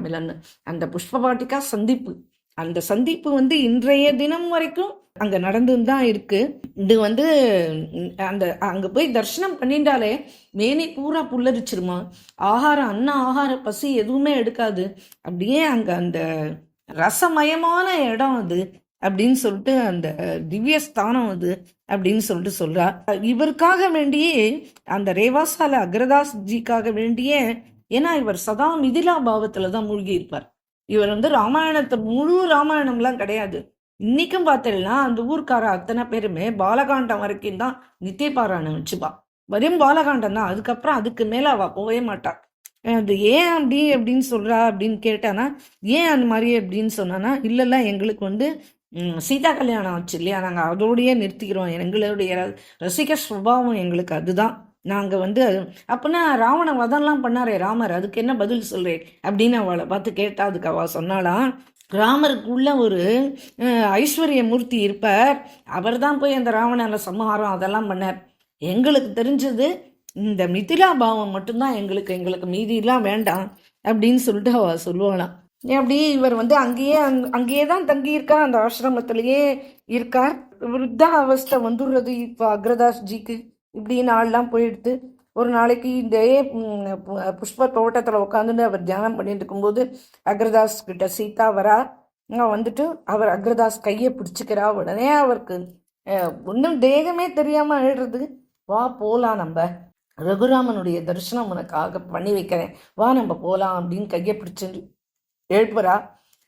மிலன் அந்த புஷ்பவாட்டிகா சந்திப்பு, அந்த சந்திப்பு வந்து இன்றைய தினம் வரைக்கும் அங்க நடந்துன்னு தான் இருக்கு. இது வந்து அங்க போய் தரிசனம் பண்ணிட்டாலே மேனி பூரா புல்லரிச்சிருமா. ஆகார பசி எதுவுமே எடுக்காது. அப்படியே அங்க அந்த ரசமயமான இடம் அது அப்படின்னு சொல்லிட்டு, அந்த திவ்ய ஸ்தானம் அது அப்படின்னு சொல்லிட்டு சொல்றா. இவருக்காக வேண்டியே, அந்த ரேவாசால அக்ரதாஸ் ஜிக்காக வேண்டியே, ஏன்னா இவர் சதா மிதிலா பாவத்துல தான் மூழ்கி இருப்பார். இவர் வந்து முழு ராமாயணம்லாம் கிடையாது. இன்னைக்கும் பார்த்தீங்கன்னா அந்த ஊர்க்கார அத்தனை பேருமே பாலகாண்டம் வரைக்கும் தான் நித்திய பாராயணம் வச்சுப்பா. வெறும் பாலகாண்டம் தான், அதுக்கப்புறம் அதுக்கு மேல அவ போகவே மாட்டா. அது ஏன் அப்படின்னு சொல்றா அப்படின்னு கேட்டானா, ஏன் அந்த மாதிரி அப்படின்னு சொன்னானா, இல்லைல்ல எங்களுக்கு வந்து சீதா கல்யாணம் ஆச்சு இல்லையா, நாங்கள் அதோடையே நிறுத்திக்கிறோம், எங்களுடைய ரசிக சுபாவம் எங்களுக்கு அதுதான். நாங்கள் வந்து அப்படின்னா ராவண வதம்லாம் பண்ணாரே ராமர், அதுக்கு என்ன பதில் சொல்றேன் அப்படின்னு அவளை பார்த்து கேட்டா. அதுக்கு அவள் சொன்னாலாம், ராமருக்குள்ள ஒரு ஐஸ்வர்ய மூர்த்தி இருப்பார், அவர் தான் போய் அந்த ராவண சம்ஹாரம் அதெல்லாம் பண்ணார். எங்களுக்கு தெரிஞ்சது இந்த மிதிலா பாவம் மட்டும்தான் எங்களுக்கு மீதியெல்லாம் வேண்டாம் அப்படின்னு சொல்லிட்டு அவள் சொல்லுவாளாம். அப்படி இவர் வந்து அங்கேயே தான் தங்கியிருக்கார், அந்த ஆசிரமத்திலேயே இருக்கார். விருத்த அவஸ்தை வந்துடுறது இப்போ அக்ரதாஸ்ஜிக்கு. இப்படி நாள்லாம் போயிடுது. ஒரு நாளைக்கு இந்த புஷ்ப தோட்டத்தில் உட்காந்துட்டு அவர் தியானம் பண்ணிட்டு இருக்கும்போது அக்ரதாஸ் கிட்ட சீதா வரா. வந்துட்டு அவர் அக்ரதாஸ் கையை பிடிச்சிக்கிறா. உடனே அவருக்கு ஒன்றும் தேகமே தெரியாமல் ஆயிடுறது. வா போகலாம், நம்ம ரகுராமனுடைய தரிசனம் உனக்காக பண்ணி வைக்கிறேன், வா நம்ம போகலாம் அப்படின்னு கையை பிடிச்சு எழுப்புறா.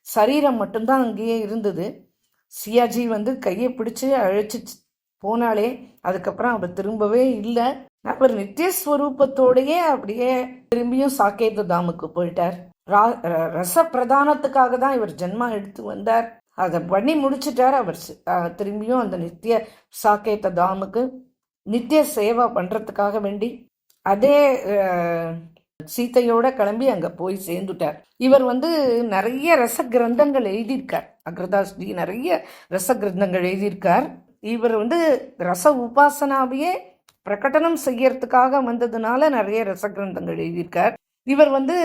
சரீரம் மட்டும்தான் அங்கேயே இருந்தது. சியாஜி வந்து கையை பிடிச்சு அழைச்சி போனாலே அதுக்கப்புறம் அவர் திரும்பவே இல்லை. அவர் நித்தியஸ்வரூபத்தோடையே அப்படியே திரும்பியும் சாக்கேத தாமுக்கு போயிட்டார். ரச பிரதானத்துக்காக தான் இவர் ஜென்மா எடுத்து வந்தார். அதை பண்ணி முடிச்சுட்டார். அவர் திரும்பியும் அந்த நித்திய சாக்கேத தாமுக்கு நித்திய சேவா பண்றதுக்காக வேண்டி அதே சீத்தையோட கிளம்பி அங்க போய் சேர்ந்துட்டார். இவர் வந்து நிறைய ரச கிரந்தங்கள் எழுதியிருக்கார். அக்ரதாஸ்ஜி நிறைய ரச கிரந்தங்கள் எழுதியிருக்கார். இவர் வந்து ரச உபாசனாவையே பிரகடனம் செய்யறதுக்காக வந்ததுனால நிறைய ரச கிரந்தங்கள் எழுதியிருக்கார். இவர் வந்து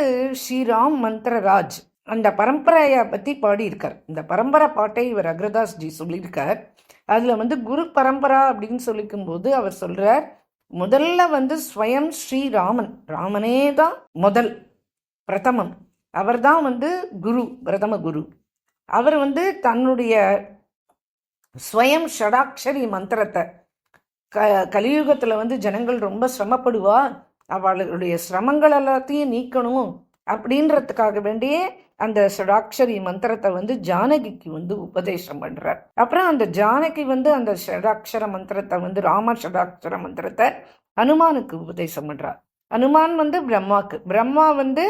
ஸ்ரீராம் மந்திரராஜ் அந்த பரம்பரையை பத்தி பாடியிருக்கார். இந்த பரம்பரை பாட்டை இவர் அக்ரதாஸ்ஜி சொல்லியிருக்கார். அதுல வந்து குரு பரம்பரா அப்படின்னு சொல்லிக்கும் போது அவர் சொல்றார், முதல்ல வந்து ஸ்வயம் ஸ்ரீராமன், ராமனே தான் முதல் பிரதமம். அவர் தான் வந்து குரு, பிரதம குரு. அவர் வந்து தன்னுடைய ஸ்வயம் ஷடாட்சரி மந்திரத்தை கலியுகத்துல வந்து ஜனங்கள் ரொம்ப சிரமப்படுவா, அவளுடைய சிரமங்கள் எல்லாத்தையும் நீக்கணும் அப்படின்றதுக்காக வேண்டியே அந்த ஷடாட்சரி மந்திரத்தை வந்து ஜானகிக்கு வந்து உபதேசம் பண்றார். அப்புறம் அந்த ஜானகி வந்து அந்த ஷடாட்சர மந்திரத்தை வந்து ராம ஷடாட்சர மந்திரத்தை ஹனுமானுக்கு உபதேசம் பண்றார். ஹனுமான் வந்து பிரம்மாக்கு, பிரம்மா வந்து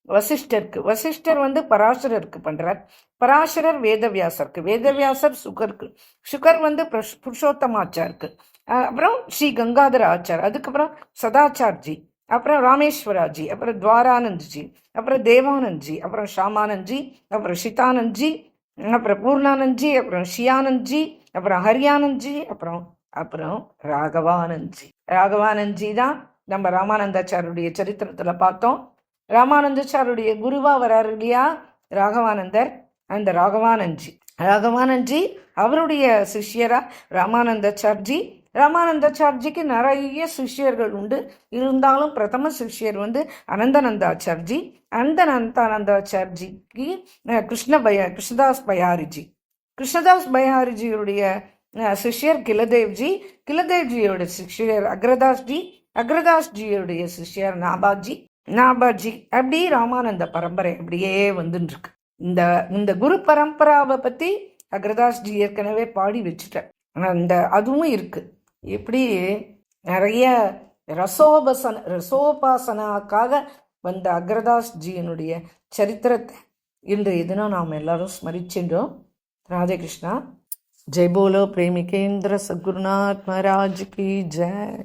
வசிஷ்டருக்கு, வசிஷ்டர் வந்து பராசரருக்கு பண்றார், பராசரர் வேதவியாசருக்கு, வேதவியாசர் சுகருக்கு, சுகர் வந்து புருஷோத்தமாச்சாருக்கு, அப்புறம் ஸ்ரீ கங்காதர ஆச்சார், அதுக்கப்புறம் சதாச்சார்ஜி, அப்புறம் ராமேஸ்வராஜி, அப்புறம் துவாரானந்த்ஜி, அப்புறம் தேவானந்த்ஜி, அப்புறம் ஷாமானந்த்ஜி, அப்புறம் ஷிதானந்த்ஜி, அப்புறம் பூர்ணானந்த்ஜி, அப்புறம் ஷியானந்த்ஜி, அப்புறம் ஹரியானந்த்ஜி, அப்புறம் அப்புறம் ராகவானந்த்ஜி. ராகவானந்த்ஜி தான் நம்ம ராமானந்தாச்சாருடைய சரித்திரத்துல பார்த்தோம். ராமானந்தாச்சாருடைய குருவா வராரு இல்லையா ராகவானந்தர், அந்த ராகவானந்த்ஜி. ராகவானந்த்ஜி அவருடைய சிஷ்யரா ராமானந்தாச்சார்ஜி. ராமானந்தாச்சார்ஜிக்கு நிறைய சிஷ்யர்கள் உண்டு. இருந்தாலும் பிரதம சிஷ்யர் வந்து அனந்தநந்தாச்சார்ஜி. அந்த அனந்தநந்தாச்சார்ஜிக்கு கிருஷ்ணதாஸ் பயாரிஜி, கிருஷ்ணதாஸ் பயாரிஜியுடைய சிஷ்யர் கிலதேவ்ஜி, கிலதேவ்ஜியோட சிஷ்யர் அக்ரதாஸ்ஜி, அக்ரதாஸ்ஜியோடைய சிஷ்யர் நாபாஜி, நாபாஜி. அப்படி ராமானந்த பரம்பரை அப்படியே வந்துட்டு இருக்கு. இந்த குரு பரம்பராவை பத்தி அக்ரதாஸ்ஜி ஏற்கனவே பாடி வச்சுட்டார். அந்த அதுவும் இருக்கு. இப்படி நிறைய ரசோபாசனாக்காக வந்த அக்ரதாஸ்ஜியினுடைய சரித்திரத்தை இன்றைய தினம் நாம் எல்லாரும் ஸ்மரிச்சின்றோம். ராதே கிருஷ்ணா. ஜெய் போலோ பிரேமிகேந்திர சத்குருநாத் மகாராஜ் கி ஜெய்.